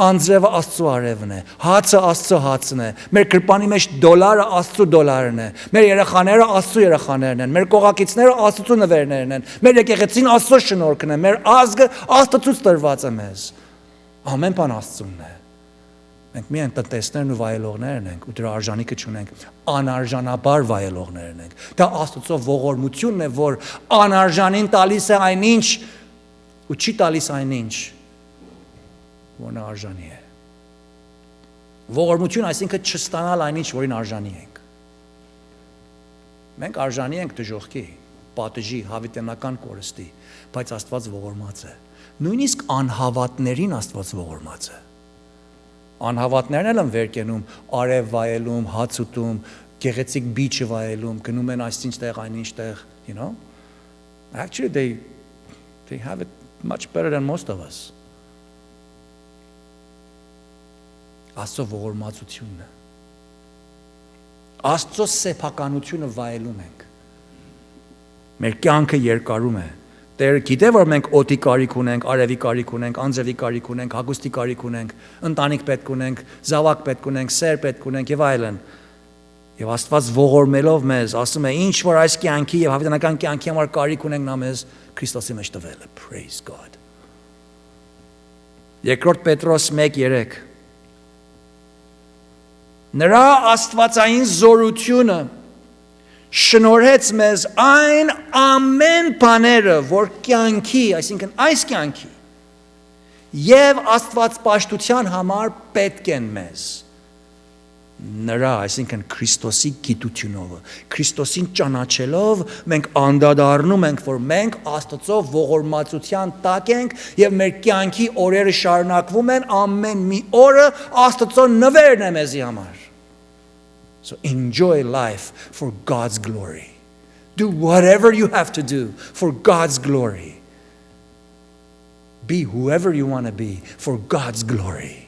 անձրևը Աստծո արևն է, հացը Աստծո հացն է, մեր գրպանի մեջ դոլարը Աստծո դոլարն է, մեր երեխաները Աստծո երեխաներն են, մեր կողակիցները Աստծո նվերներն են, մեր եկեղեցին Աստծո շնորհքն է, մեր ազգը Աստծուց տրված է մեզ։ Ամեն բան Աստծունն է։ Մենք միայն տնտեսներն ու վայելողներն ենք, ու դրա արժանիքը չունենք, անարժանաբար վայելողներն ենք։ Դա Աստծո ողորմությունն է, որ անարժանին տալիս է այնինչ ու չի տալիս այնինչ, որ նա արժանի է։ Ողորմություն այսինքն չստանալ այնինչ, որին արժանի ենք։ Մենք արժանի ենք դժոխքի, պատժի, հավիտենական կորստի, բայց Աստված ողորմած է։ Նույնիսկ անհավատներին Աստված ողորմած է։ Անհավատներն էլ են վեր կենում, արև վայելում, հաց ուտում, գեղեցիկ բիճը վայելում, գնում են այսինչ տեղ, այնինչ տեղ, you know? Actually they have it much better than most of us. Աստծո ողորմածությունն է։ Աստծո սեփականությունը վայելում ենք։ Մեր կյանքը երկարում է։ Տերը գիտե, որ մենք օդի կարիք ունենք, արևի կարիք ունենք, անձրևի կարիք ունենք, հագուստի կարիք ունենք, ընտանիք պետք ունենք, զավակ պետք ունենք, սեր պետք ունենք եւ այլն։ Եվ Աստված ողորմելով մեզ, ասում է, ինչ որ այս կյանքի եւ հավիտենական կյանքի համար կարիք ունենք, նա մեզ Քրիստոսի մեջ տվել է։ Praise God։ Երկրորդ Պետրոս 1:3 Նրա աստվածային զորությունը շնորհեց մեզ այն ամեն բաները, որ կյանքի, այսինքն այս կյանքի եւ աստվածպաշտության համար պետք են մեզ։ Նրա, այսինքն Քրիստոսի գիտությունով, Քրիստոսին ճանաչելով մենք անդրադառնում ենք, որ մենք Աստծո ողորմածության տակ ենք եւ մեր կյանքի օրերը շարունակվում են, ամեն մի օրը Աստծո նվերն է մեզի համար։ So enjoy life for God's glory. Do whatever you have to do for God's glory. Be whoever you want to be for God's glory.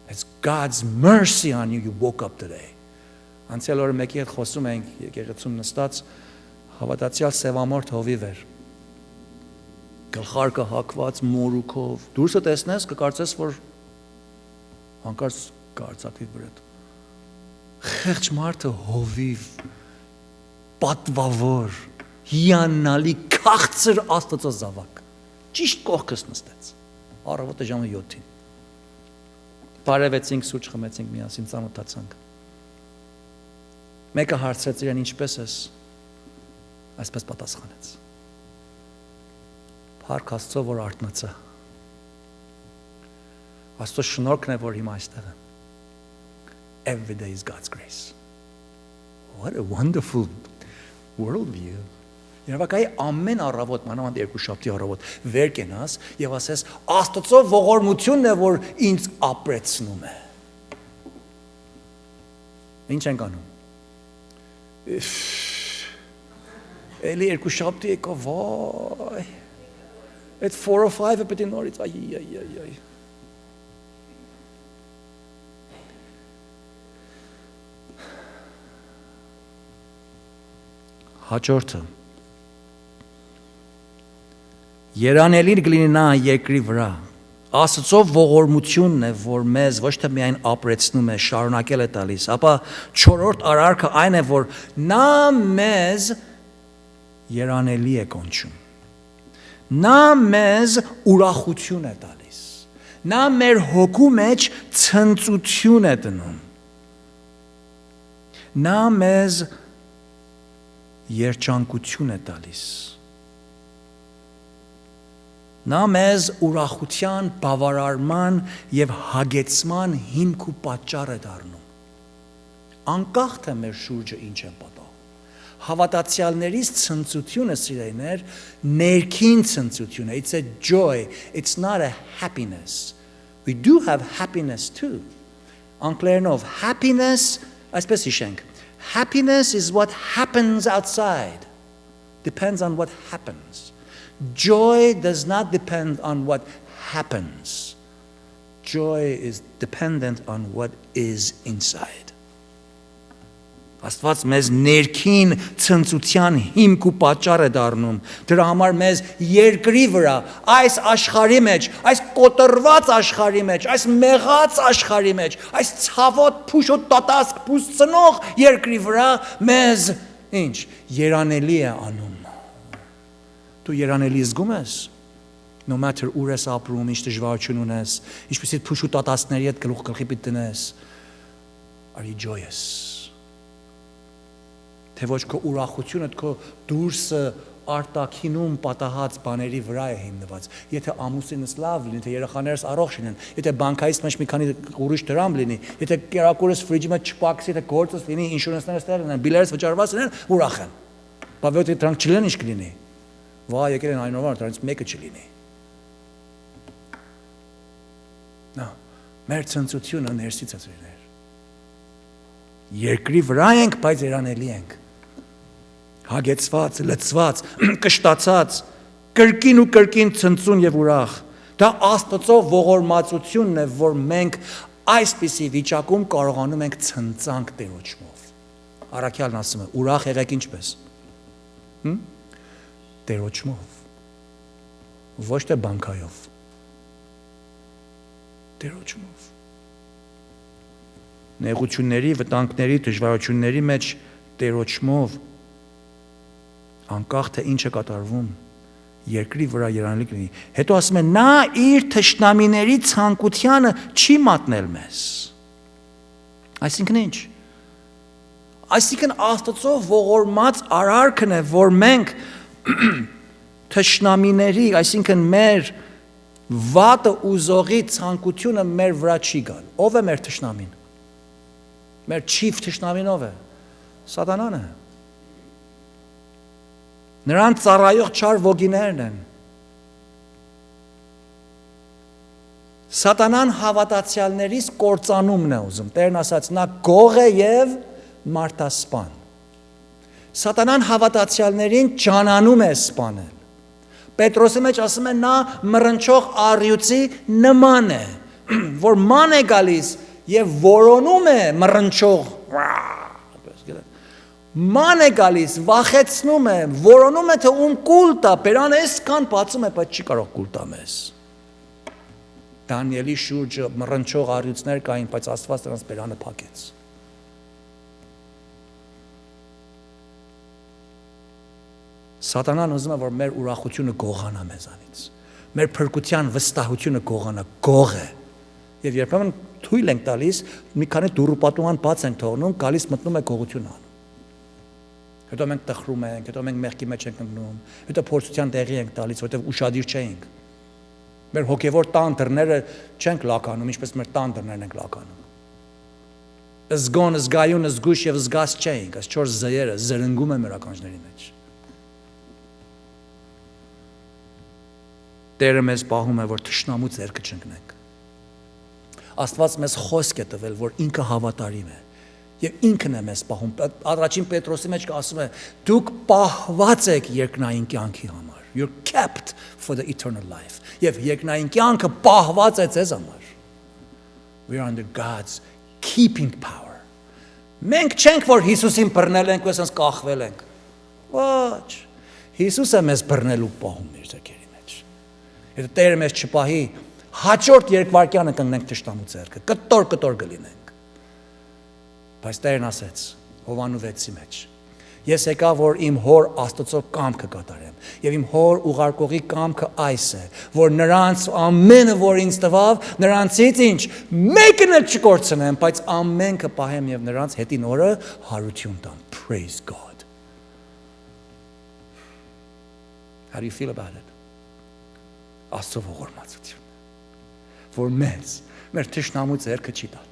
It's God's mercy on you. You woke up today. Անցյալ օրը մեկի հետ խոսում ենք, եկեղեցում նստած, հավատացյալ սևամորթ հովիվ էր։ Գլխարկը հակված մորուքով։ Դուրսը տեսնես, կկարծես, որ հանկարծ կարծակի վրա։ Խեղճ մարդը հովիվ, պատվավոր, հիանալի, քաղցր Աստծո զավակ։ Ճիշտ կողքս նստեց։ Առավոտը ժամը 7-ին։ Բարևեցինք, սուրճ խմեցինք, միասին ծանոթացանք։ Մեկը հարցրեց իրեն ինչպես ես։ Այսպես պատասխանեց։ Փառք Աստծո, որ արթնացա։ Աստծո շնորհքն է, որ հիմա այստեղ եմ։ Every day is God's grace. What a wonderful worldview. Երևակայի ամեն առավոտ, մանավանդ երկուշաբթի առավոտ վեր կենաս եւ ասես Աստծո ողորմությունն է, որ ինձ ապրեցնում է։ Ինչ ենք անում։ Էլի երկուշաբթի եկա, վայ։ Այդ 4 or 5-ը պետք է նորից այ։ Հաջորդը Երանելի կլինի նա երկրի վրա Աստծո ողորմությունն է որ մեզ ոչ թե միայն ապրեցնում է շարունակել է տալիս ապա 4-րդ արարքը այն է որ նա մեզ երանելի է կոչում նա մեզ ուրախություն է տալիս նա մեր հոգու մեջ ցնծություն է դնում նա մեզ երջանկություն է տալիս նա մեզ ուրախության, բավարարման եւ հագեցման հիմք ու պատճառ է դառնում անկախ թե մեր շուրջը ինչ է պատահում հավատացյալներից ցնծությունը սիրելիներ ներքին ցնծություն է it's a joy it's not a happiness we do have happiness too անգլերենով happiness այսպես հիշենք happiness is what happens outside depends on what happens Joy does not depend on what happens. Joy is dependent on what is inside. Աստված մեզ ներքին ցնծության հիմք ու պատճառ է դառնում։ Դրա համար մեզ երկրի վրա, այս աշխարհի մեջ, այս կոտրված աշխարհի մեջ, այս մեղած աշխարհի մեջ, այս ցավոտ, փուշոտ, տատասկ, փուսցնող երկրի վրա մեզ ինչ երանելի է անում։ Դու երանելի զգում ես no matter ուր ես ապրում, ինչ դժվարություն ունես, ինչպեսի փուշ ու տատասների հետ գլխի պիտի տնես, are you joyous? Թե ոչ քո ուրախությունը, քո դուրսը արտաքինում պատահած բաների վրա է հիմնված։ Եթե ամուսինս լավ լինի, եթե երեխաներս առողջ լինեն, եթե բանկայից մեջ մի քանի ուրիշ դրամ լինի, եթե կերակուրս ֆրիջի մեջ չպակսի, եթե գործս լինի, ինշուրանսներս տեղ լինեն, բիլերս վճարված լինեն, ուրախ են։ Բայց եթե դրանք չլինեն, ինչ կլինի։ Վայ, եկել են այնօր, դրանից մեկը չլինի։ Նա, մեր ցնծությունը ներսից է ծրիներ։ Երկրի վրա ենք, բայց երանելի ենք։ Հագեցված, լցված, կշտացած, կրկին ու կրկին ցնծուն եւ ուրախ։ Դա Աստծո ողորմածությունն է, որ մենք այսպիսի վիճակում կարողանում ենք ցնծանք Տերոջով։ Առաքյալն ասում է, ուրախ եղեք ինչպես։ Տերոջով։ Ոչ թե բանկայով։ Տերոջով։ Նեղությունների, վտանգների, դժվարությունների մեջ Տերոջով անկախ թե ինչ է կատարվում երկրի վրա երանելի կլինի հետո ասում է նա իր թշնամիների ցանկությանը չի մատնել մեզ այսինքն ինչ այսինքն Աստծո ողորմած արարքն է որ մենք թշնամիների այսինքն մեր վատը ուզողի ցանկությունը մեր վրա չի գալ ով է մեր թշնամին մեր chief թշնամին ով է սատանան է Նրանց ծառայող չար ոգիներն են։ Սատանան հավատացյալներից կործանումն է ուզում։ Տերն ասաց, նա գող է եւ մարտասպան։ Սատանան հավատացյալներին ջանանում է սպանել։ Պետրոսի մեջ ասում է նա մռնչող առյուծի նման է, որ ման է գալիս եւ որոնում է մռնչող ման է գալիս, վախեցնում է, որոնում է, թե ում կուլ տա, բերան այսքան բացում է, բայց չի կարող կուլ տա մեզ։ Դանիելի շուրջը մռնչող առյուծներ կային, բայց Աստված նրանց բերանը փակեց։ Սատանան ուզում է, որ մեր ուրախությունը գողանա մեզանից։ Մեր փրկության վստահությունը գողանա, գող է։ Եվ երբեմն թույլ ենք տալիս, մի քանի դուրպատուան բաց ենք թողնում, գալիս մտնում է գողությունը։ Հետո մենք տխրում ենք, հետո մենք մեղքի մեջ ենք ընկնում, հետո փորձության տեղի ենք տալիս, որտեղ ուշադիր չենք։ Մեր հոգևոր տան դռները չենք լականում, ինչպես մեր տան դռներն ենք լականում։ Զգոն, զգայուն, զգուշ եւ զգաս չենք, այս 4 զերը զրնգում են մեր ականջների մեջ։ Տերը մեզ պահում է, որ թշնամու ձեռքը չընկնենք։ Աստված մեզ խոսք է տվել, որ ինքը հավատարիմ է եւ ինքն է մեզ պահում։ Առաջին Պետրոսի մեջ ասում է. դուք պահված եք երկնային կյանքի համար։ You're kept for the eternal life։ Եվ երկնային կյանքը պահված է ձեզ համար։ We are under God's keeping power։ Մենք չենք, որ Հիսուսին բռնել ենք ու ասես կախվել ենք։ Ոչ։ Հիսուսը մեզ բռնել ու պահում իր ձեռքերի մեջ։ Եթե Տերը մեզ չպահի, հաջորդ երկվարկյանը կընկնենք թշնամու ձեռքը, կտոր կլինենք։ Բայց Տերն ասեց Հովանու 6-ի մեջ. Ես եկա, որ իմ հոր Աստծո կամքը կատարեմ, եւ իմ հոր ուղարկողի կամքը այս է, որ նրանց ամենը, որ ինձ տվավ, նրանցից ինչ մեկն էլ չկորցնեմ, բայց ամենքը պահեմ եւ նրանց հետին օրը հարություն տամ։ Praise God. How do you feel about it? Աստծո ողորմածություն, որ մեզ մեր թշնամու ձեռքը չի տալ։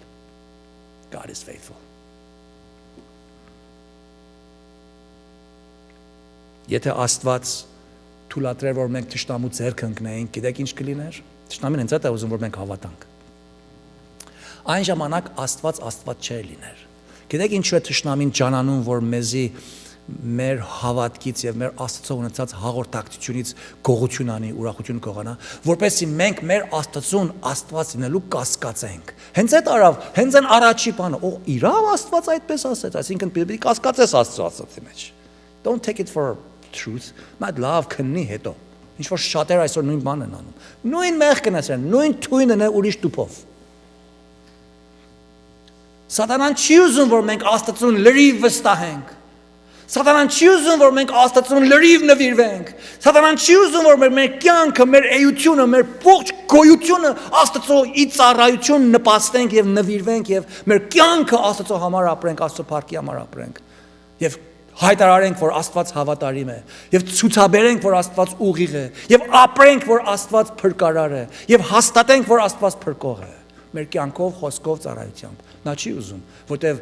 God is faithful. Եթե Աստված թույլատրեր, որ մենք թշնամու ձեռքը ընկնեինք, գիտեք ինչ կլիներ։ Թշնամին հենց այդ է ուզում, որ մենք հավատանք։ Այն ժամանակ Աստված չէր լիներ։ Գիտեք ինչու է թշնամին ջանանում, որ մեզի մեր հավատքից եւ մեր Աստծո ունեցած հաղորդակցությունից գողություն անի, ուրախություն կողանա, որպեսզի մենք մեր Աստծուն Աստված լինելու կասկածենք։ Հենց այդ արավ, հենց այն առաջի բանը, իրավ Աստված այդպես ասեց, այսինքն պիտի կասկածես Աստծո ասածի մեջ։ Don't take it for truth, մատ լավ քննի հետո։ Ինչ որ շատեր այսօր նույն բանն են անում։ Նույն մեղքն են, նույն թույնն է ուրիշ տուփով։ Սատանան չի ուզում, որ մենք Աստծուն լրիվ վստահենք։ Սատանան չի ուզում, որ մենք Աստծուն լրիվ նվիրվենք։ Սատանան չի ուզում, որ մեր կյանքը, մեր էությունը, մեր ողջ գոյությունը Աստծոյի ծառայություն նպաստենք եւ նվիրվենք եւ մեր կյանքը Աստծո համար ապրենք, Աստծո փառքի համար ապրենք։ Եվ հայտարարենք, որ Աստված հավատարիմ է, եւ ցուցաբերենք, որ Աստված ուղիղ է, եւ ապրենք, որ Աստված փրկարար է, եւ հաստատենք, որ Աստված փրկող է։ Մեր կյանքով, խոսքով, ծառայությամբ։ Նա չի ուզում, որտեվ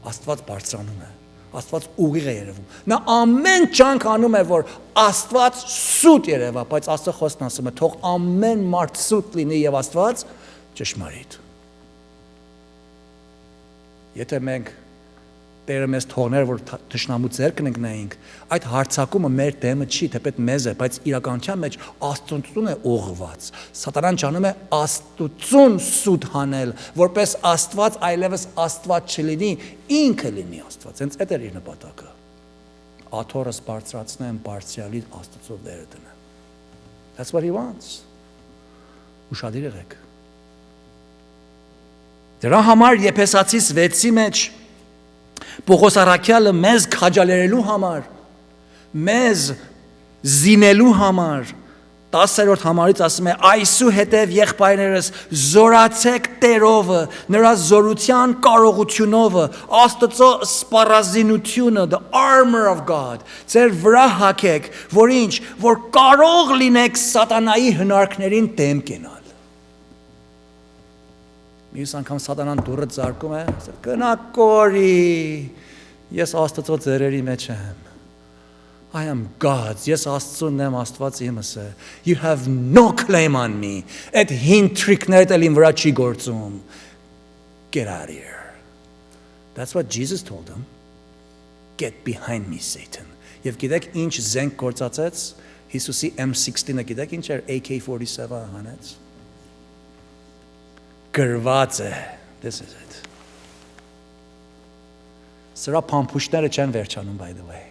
Աստված բարձրանում է, Աստված ուղիղ է երևում։ Նա ամեն ջանք անում է, որ Աստված սուտ երևա, բայց Աստծո խոսքն ասում է, թող ամեն մարդ սուտ լինի եւ Աստված ճշմարիտ։ Եթե մենք Տերը մեզ թողներ, որ թշնամու ձեռքն ընկնեինք, այդ հարցակումը մեր դեմը չի, թեպետ մեզ է, բայց իրականության մեջ Աստծուն է ուղղված։ Սատանան ջանում է Աստծուն սուտ հանել, որպես Աստված այլևս Աստված չլինի, ինքը լինի Աստված։ Հենց այդ էր իր նպատակը։ Աթոռս բարձրացնեմ, բարձրալի Աստծո վերը դնեմ։ That's what he wants. Ուշադիր եղեք։ Դրա համար Եփեսացիս 6-ի մեջ Պողոս առաքյալը մեզ քաջալերելու համար, մեզ զինելու համար 10-րդ համարից ասում է այսուհետև եղբայրներս զորացեք Տերովը, նրա զորության կարողությունով, Աստծո սպառազինությունը, the armor of God, ձեր վրա հագեք, որ ինչ, որ կարող լինեք սատանայի հնարքներին դեմ կենալ։ Մյուս անգամ սատանան դուռը ձարկում է, գնա կորի, ես Աստծո ձեռերի մեջ եմ։ I am God's, ես Աստծուն եմ, Աստված իմս է։ You have no claim on me։ Այդ հին թրիկներդ էլ իմ վրա չի գործում։ Get out of here։ That's what Jesus told him. Get behind me, Satan։ Եվ գիտեք ինչ զենք գործածեց Հիսուսի M16-ը, գիտեք ինչ էր AK-47 հանեց։ Գրված է, this is it։ Սրա փամփուշտները չեն վերջանում, by the way։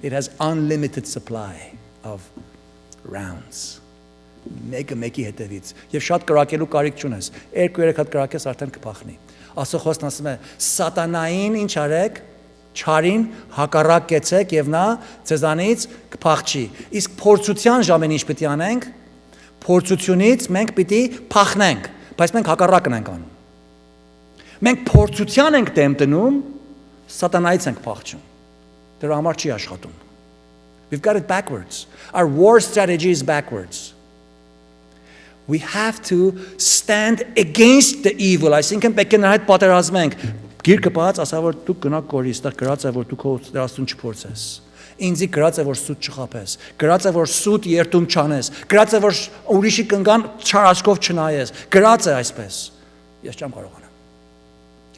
It has unlimited supply of rounds։ Մեկի հետևից։ Եվ շատ կրակելու կարիք չունես։ 2-3 հատ կրակես արդեն կփախնի։ Աստծո խոսքն ասում է. Սատանային ինչ արեք, չարին հակառակ կեցեք եւ նա ձեզանից կփախչի։ Իսկ փորձության ժամին ինչ պիտի անենք։ Փորձությունից մենք պիտի փախնենք, բայց մենք հակառակն ենք անում։ Մենք փորձության ենք դեմ դնում, սատանայից ենք փախչում։ Դրա համար չի աշխատում։ We've got it backwards. Our war strategy is backwards. We have to stand against the evil. Այսինքն պետք է նրա հետ պատերազմենք։ Գիրքը բաց ասա որ դու գնա կորի, ստեղ գրած է որ դու քո դրաստուն չփորձես։ Ինձի գրած է որ սուտ չխափես, գրած է որ սուտ երթում չանես, գրած է որ ուրիշի կնգան չար աչքով չնայես, գրած է այսպես։ Ես չեմ կարողանա։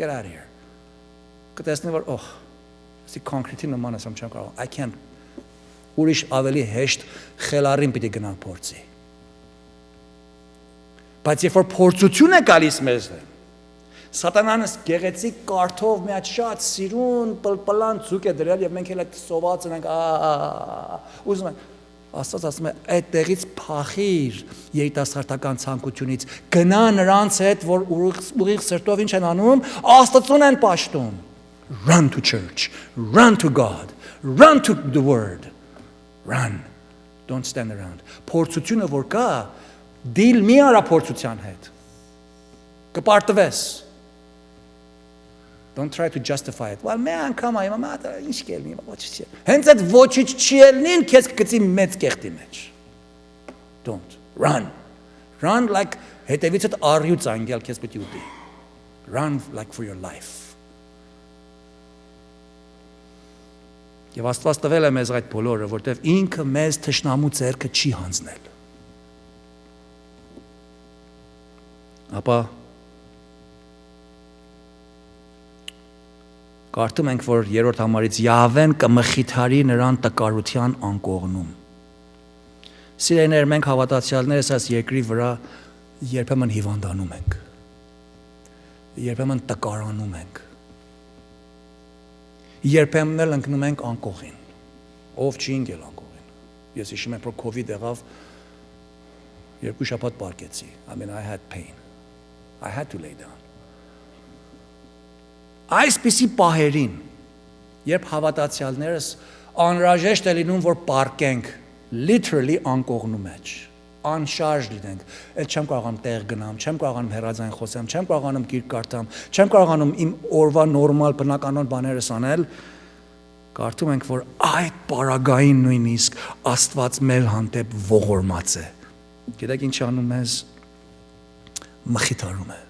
Get out of here. Կտեսնի որ ասի կոնկրետի նման եմ չեմ կարող։ I can't. Ուրիշ ավելի հեշտ խելառին պիտի գնան փորձի։ Բայց երբ որ փորձություն է գալիս մեզ, Սատանան գեղեցիկ կարթով մի հատ շատ սիրուն պլպլան ցուկ է դրել եւ մենք էլ այդ սոված ենք ուզում ենք Աստված ասում է այդտեղից փախիր երիտասարդական ցանկությունից գնա նրանց հետ որ ուղիղ սրտով ինչ են անում Աստծուն են պաշտում Run to church run to God run to the word run don't stand around փորձությունը որ կա դիլ մի արա փորձության հետ կպարտվես Don't try to justify it. Well, me անգամ այ մամա ինչ կելնի, ոչինչ չի։ Հենց այդ ոչինչ չի ելնին, քեզ կծի մեծ կեղտի մեջ։ Don't run. Run like հետևից արյուծ անգել քեզ պիտի ուտի։ Run like for your life. Եվ Աստված տվել է մեզ այդ բոլորը, որտեվ ինքը մեզ թշնամու ձեռքը չի հանձնել։ Ապա Կարդում ենք, որ երրորդ համարից Յահվեն կմխիթարի նրան տկարության անկողնում։ Սիրելիներ, մենք հավատացյալներս այս երկրի վրա երբեմն հիվանդանում ենք։ Երբեմն տկարանում ենք։ Երբեմն էլ ընկնում ենք անկողին։ Ով չի ընկել անկողին։ Ես հիշում եմ, որ COVID եղավ 2 շաբաթ պարկեցի։ I mean, I had pain. I had to lay down. Այսպիսի պահերին, երբ հավատացյալներս անհրաժեշտ է լինում, որ պարկենք, literally անկողնու մեջ, անշարժ լինենք, այդ չեմ կարողանում տեղ գնամ, չեմ կարողանում հեռաձայն խոսեմ, չեմ կարողանում գիրք կարդամ, չեմ կարողանում իմ օրվա նորմալ բնականոն բաներս անել, կարդում ենք, որ այդ պարագային նույնիսկ Աստված մեր հանդեպ ողորմած է։ Գիտեք ինչ անում ես, մխիթարում է,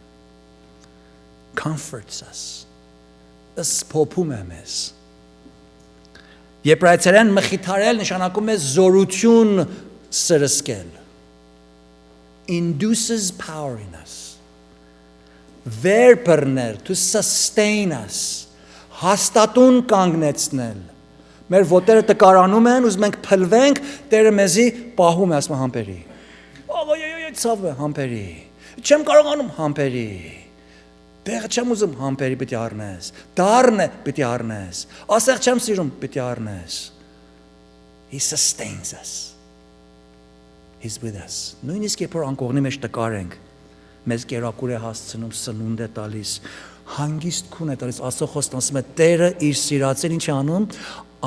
comforts us. Սփոփում է մեզ Եբրայեցերեն մխիթարել նշանակում է զորություն սրսկել induces power in us վերբռնել to sustain us հաստատուն կանգնեցնել մեր ոտերը տկարանում են ուզում ենք փլվենք Տերը մեզի պահում է ասում համբերի ցավ համբերի չեմ կարողանում համբերի Դեղը չեմ ուզում համբերի պիտի առնես, դառն է պիտի առնես, ասեղ չեմ սիրում պիտի առնես։ He sustains us. He's with us. Նույնիսկ երբ որ անկողնի մեջ տկար ենք, մեզ կերակուր է հասցնում, սնունդ է տալիս, հանգիստ քուն է տալիս, Աստծո խոսքն ասում է Տերը իր սիրածին ինչ է անում,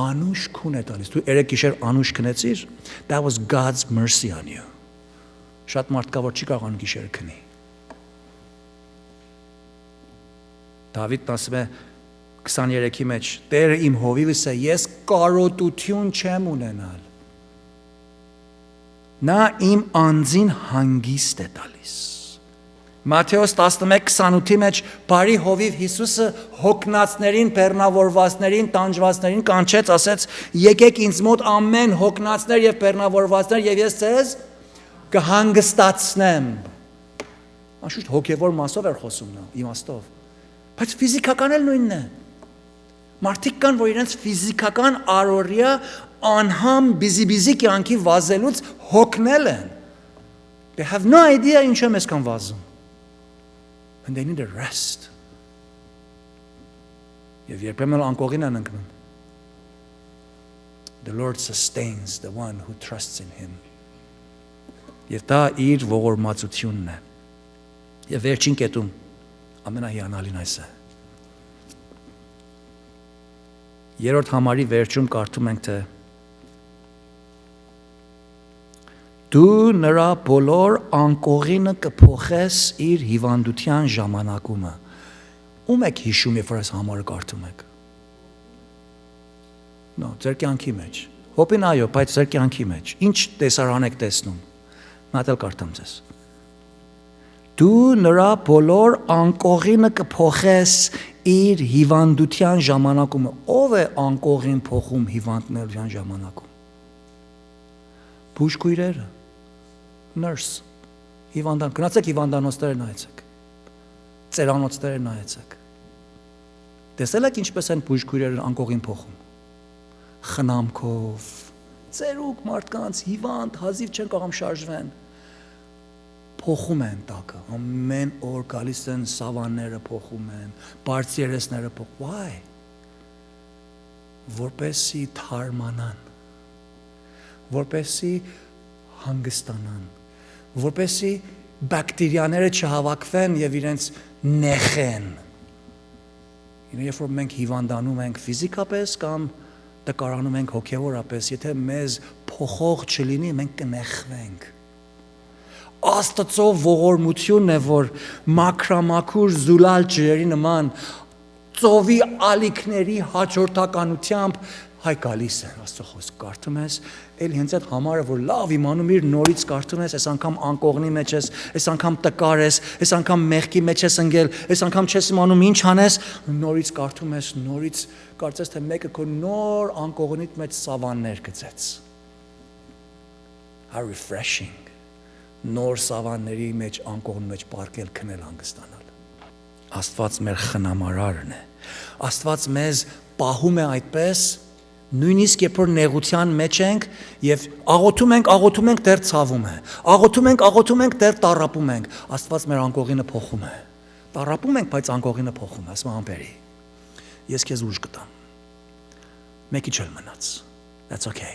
անուշ քուն է տալիս։ Դու երեք գիշեր անուշ քնեցիր, that was God's mercy on you։ Շատ մարդ կա որ չի կարողանում գիշերը քնի։ Դավիթն ասում է 23-ի մեջ Տերը իմ հովիվս է ես կարոտություն չեմ ունենալ Նա իմ անձին հանգիստ է տալիս Մատթեոս 11:28-ի մեջ բարի հովիվ Հիսուսը հոգնածներին, բեռնավորվածներին, տանջվածներին կանչեց, ասեց եկեք ինձ մոտ ամեն հոգնածներ եւ բեռնավորվածներ եւ ես ձեզ կհանգստացնեմ Անշուշտ հոգեվոր մասով էր խոսում նա, իմաստով Բայց ֆիզիկական էլ նույնն է Մարդիկ կան, որ իրենց ֆիզիկական առօրյա անհամ բիզի կյանքի վազելուց հոգնել են They have no idea ինչ է մեզ կան վազում And they need a rest Եվ երբեմն անկողին են ընկնում The Lord sustains the one who trusts in him Եվ դա իր ողորմածությունն է Եվ վերջին կետում ամենահիանալին այս է Երրորդ համարի վերջում կարդում ենք թե Դու նրա բոլոր անկողինը կփոխես իր հիվանդության ժամանակումը Ում եք հիշում երբ որ այս համարը կարդում եք No, ձեր կյանքի մեջ։ Հոպին այո, բայց ձեր կյանքի մեջ։ Ինչ տեսարան եք տեսնում։ Նա դել կարդամ ձեզ։ Դու նրա բոլոր անկողինը կփոխես իր հիվանդության ժամանակում։ Ով է անկողին փոխում հիվանդության ժամանակում։ Բուժքույրերը, nurse, գնացեք հիվանդանոցները նայեցեք, ծերանոցները նայեցեք, տեսել եք ինչպես են բուժքույրերը անկողին փոխում, խնամքով, ծերուկ մարդկանց հիվանդ, հազիվ չեն կարող շարժվեն, փոխում են տակը, ամեն օր գալիս են սավանները փոխում են, բարձերեսները փոխում, why? Որպեսի թարմանան, որպեսի հանգստանան, որպեսի բակտերիաները չհավաքվեն եւ իրենց նեղեն։ Երբ որ մենք հիվանդանում ենք ֆիզիկապես կամ տկարանում ենք հոգեորապես, եթե մեզ փոխող չլինի, մենք կնեղվենք։ Աստծո ողորմությունն է, որ մաքրամաքուր զուլալ ջրերի նման ծովի ալիքների հաջորդականությամբ հայ գալիս է, Աստծո խոսք կարդում ես, էլ հենց այդ համարը, որ լավ իմանում իր նորից կարդում ես, այս անգամ անկողնի մեջ ես, այս անգամ տկար ես, այս անգամ մեղքի մեջ ես ընկել, այս անգամ չես իմանում ինչ անես, նորից կարդում ես, նորից կարծես թե մեկը քո նոր անկողնիդ մեջ սավաններ գծեց։ How refreshing։ Նոր սավանների մեջ անկողնի մեջ պարկել, քնել, հանգստանալ։ Աստված մեր խնամարարն է։ Աստված մեզ պահում է այդպես, նույնիսկ երբ որ նեղության մեջ ենք եւ աղոթում ենք, դեռ ցավում է։ Աղոթում ենք, դեռ տառապում ենք։ Աստված մեր անկողինը փոխում է։ Տառապում ենք, բայց անկողինը փոխում է, ասում ամպերի։ Ես քեզ ուժ կտամ։ Մեկի չել մնաց։ That's okay.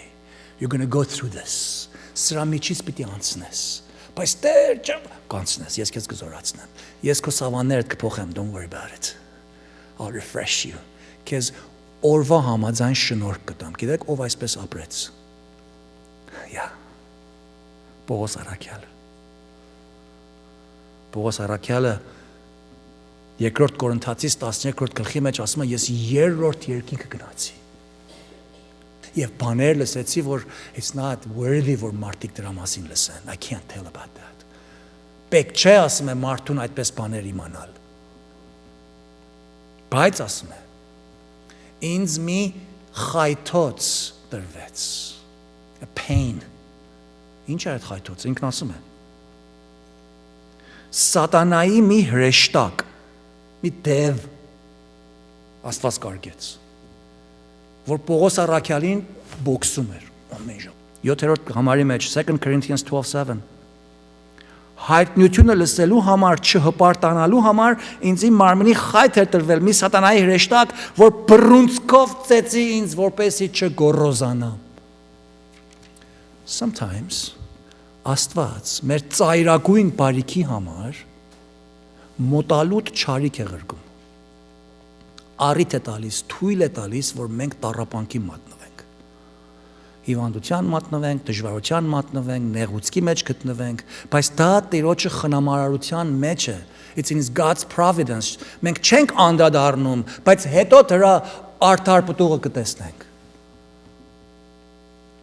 You're going to go through this. Սրա միջից պիտի անցնես։ Բայց դեռ կանցնես, ես քեզ կզորացնեմ։ Ես քո սավաններդ կփոխեմ, don't worry about it. I'll refresh you. Քեզ օրվա համաձայն շնորհք կտամ։ Գիտեք ով այսպես ապրեց։ Պողոս Առաքյալը։ Պողոս Առաքյալը երկրորդ Կորինթացիս 13-րդ գլխի մեջ ասում է ես երրորդ երկինքը գնացի։ Եվ բաներ լսեցի, որ it's not worthy որ մարդիկ դրա մասին լսեն. I can't tell about that. Պետք չէ ասում է մարդուն այդպես բաներ իմանալ։ Բայց ասում է ինձ մի խայթոց տրվեց, a pain։ Ինչ է այդ խայթոցը, ինքն ասում է սատանայի մի հրեշտակ, մի դև Աստված կարգեց, որ Պողոս Առաքյալին բոքսում էր ամեն ժամ։ 7-րդ համարի մեջ 2 Corinthians 12:7 հայտնությունը լսելու համար, չհպարտանալու համար ինձ իմ մարմնի խայթ էր տրվել մի սատանայի հրեշտակ, որ բռունցքով ծեծի ինձ, որպեսզի չգոռոզանամ։ Sometimes Աստված մեր ծայրագույն բարիքի համար մոտալուտ չարիք է ղրգում։ Առիթ է տալիս, թույլ է տալիս, որ մենք տառապանքի մատնվենք։ Հիվանդության մատնվենք, դժվարության մատնվենք, նեղուցքի մեջ գտնվենք, բայց դա Տիրոջը խնամարարության մեջ է։ It's in God's providence։ Մենք չենք անդրադառնում, բայց հետո դրա արդար պտուղը կտեսնենք։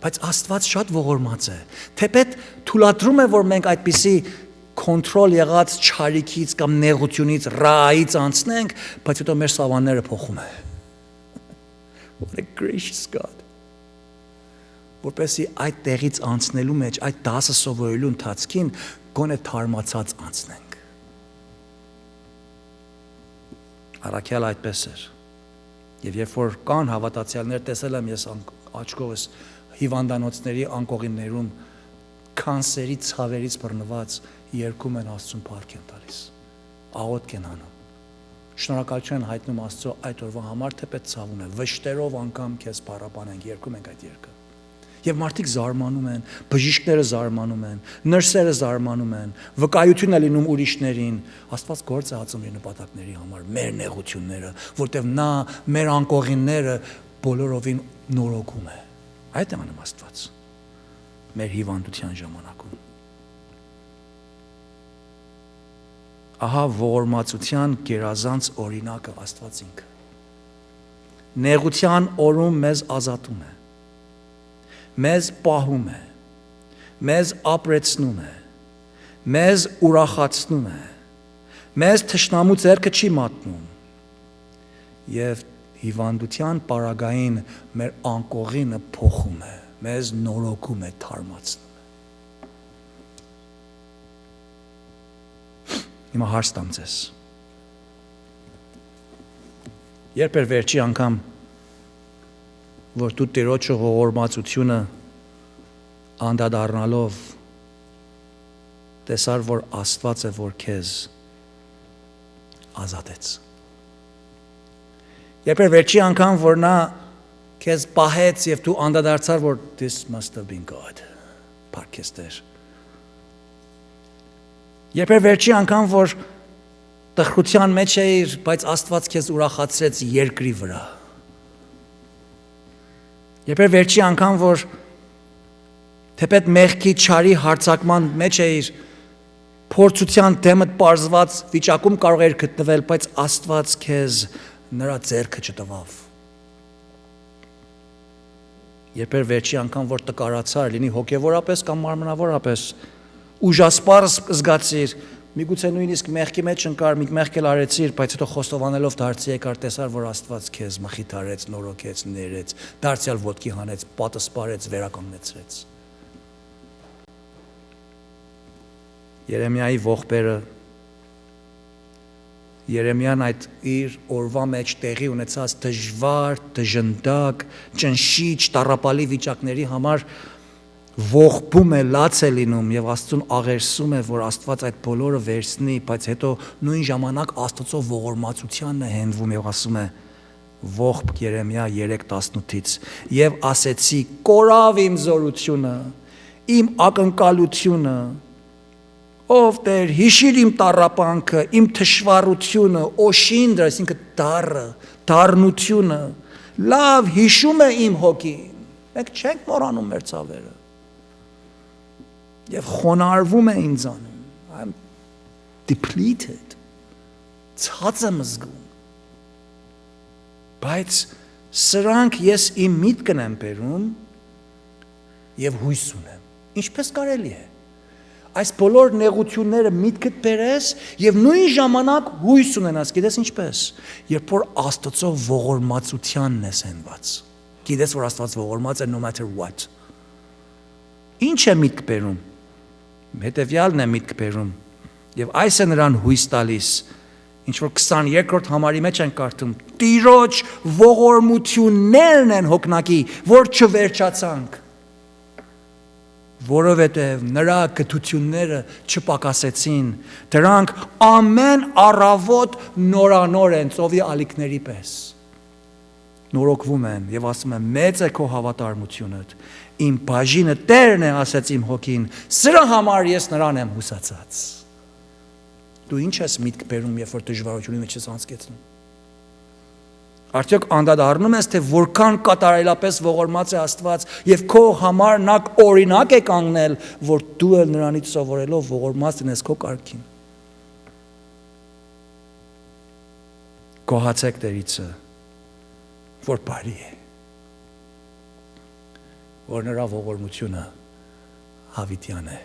Բայց Աստված շատ ողորմած է։ Թեպետ թույլատրում է, որ մենք այդպիսի կոնտրոլ եղած չարիքից կամ նեղությունից, ռայից անցնենք, բայց հետո մեր սավանները փոխում է։ What a gracious God։ Որպեսզի այդ տեղից անցնելու մեջ, այդ դասը սովորելու ընթացքին գոնե թարմացած անցնենք։ Առաքյալը այդպես էր։ Եվ երբ որ կան հավատացյալներ, տեսել եմ ես աչքովս հիվանդանոցների անկողիններում կանսերի ցավերից բռնված երկում են Աստծուն փառք են տալիս, աղոթք են անում, շնորհակալություն են հայտնում Աստծո այդ օրվա համար, թեպետ ցավում է, վշտերով անգամ քեզ փառաբանենք, երկում ենք այդ երկը։ Եվ մարդիկ զարմանում են, բժիշկները զարմանում են, նրսերը զարմանում են, վկայություն է լինում ուրիշներին, Աստված գործ է ածում իր նպատակների համար, մեր նեղությունները, որտեղ նա մեր անկողինները բոլորովին նորոգում է։ Այդ է անում Աստված մեր հիվանդության ժամանակում։ Ահա ողորմածության գերազանց օրինակը Աստված ինքը։ նեղության օրում մեզ ազատում է, մեզ պահում է, մեզ ապրեցնում է, մեզ ուրախացնում է, մեզ թշնամու ձեռքը չի մատնում և հիվանդության պարագային մեր անկողինը փոխում է, մեզ նորոգում է, թարմացնում է։ Հիմա հարց տամ ձեզ։ Երբ էր վերջի անգամ, որ դու Տիրոջը ողորմածությունը անդրադառնալով տեսար, որ Աստված է, որ քեզ ազատեց։ Երբ էր վերջի անգամ, որ նա քեզ պահեց և դու անդրադարձար, որ this must have been God, փառքես Տեր։ Երբ էր վերջի անգամ, որ տխրության մեջ էիր, բայց Աստված քեզ ուրախացրեց երկրի վրա։ Երբ էր վերջի անգամ, որ թեպետ մեղքի չարի հարձակման մեջ էիր, փորձության դեմդ պարզված վիճակում կարող էր գտնվել, բայց Աստված քեզ նրա ձեռքը չտվավ։ Երբ էր վերջի անգամ, որ տկարացար, լինի հոգևորապես կամ մարմնավորապես, ուժասպառ զգացիր, միգուցե նույնիսկ մեղքի մեջ ընկար, մի մեղք էլ արեցիր, բայց հետո խոստովանելով դարձի եկար, տեսար, որ Աստված քեզ մխիթարեց, նորոգեց, ներեց, դարձյալ ոտքի հանեց, պատը սպարեց, վերականգնեցրեց։ Երեմիայի ողբերը, Երեմիան այդ իր օրվա մեջ տեղի ունեցած դժվար, դժնդակ, ճնշիչ, տառապալի վիճակների համար ողբում է, լաց է լինում և Աստծուն աղերսում է, որ Աստված այդ բոլորը վերցնի, բայց հետո նույն ժամանակ Աստծո ողորմածությանն է հենվում և ասում է ողբ Երեմիա 3:18 և ասեցի կորավ իմ զորությունը, իմ ակնկալությունը, ով Տեր, հիշիր իմ տառապանքը, իմ թշվառությունը, օշինդրը, այսինքն դառը, դառնությունը, լավ հիշում է իմ հոգին, մենք չենք մոռանում մեր ցավերը, և խոնարհվում է ինձանում, I'm depleted, ցած եմ զգում, բայց սրանք ես իմ միտքն եմ բերում և հույս ունեմ, ինչպես կարելի է, այս բոլոր նեղությունները միտքդ բերես և նույն ժամանակ հույս ունենաս, գիտես ինչպես, երբ որ Աստծո ողորմածությանն ես հենված, գիտես, որ Աստված ողորմած է no matter what, ինչ է միտք բերում, հետևյալն է միտք բերում և այս է նրան հույս տալիս, ինչ որ 22-րդ համարի մեջ են կարդում, Տիրոջ ողորմություններն են հոգնակի, որ չվերջացանք, որովհետև նրա գթությունները չպակասեցին, դրանք ամեն առավոտ նորանոր են ծովի ալիքների պես, նորոգվում են և ասում են մեծ է քո հավատարմությունդ, իմ բաժինը Տերն է, ասեց իմ հոգին, սրա համար ես նրան եմ հուսացած։ Դու ինչ ես միտք բերում, երբ որ դժվարությունի մեջ ես անցկացնում։ Արդյոք անդրադառնում ես, թե որքան կատարելապես ողորմած է Աստված և քո համար նա օրինակ է կանգնել, որ դու էլ նրանից սովորելով ողորմած լինես քո կարգին։ Գոհացեք Տերիցը, որ բարի է, որ նրա ողորմությունը հավիտյան է։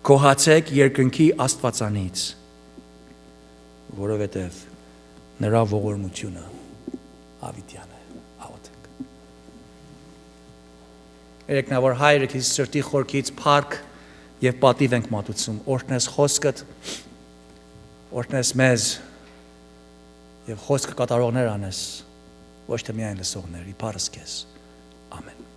Գոհացեք երկնքի Աստվածանից, որովհետև նրա ողորմությունը հավիտյան է, աղոթենք։ Երեքնավոր Հայրը քեզ սրտի խորքից փառք և պատիվ ենք մատուցում, օրհնես խոսքդ, օրհնես մեզ և խոսքը կատարողներ անես, ոչ թե միայն լսողներ, իբարս քեզ, ամեն։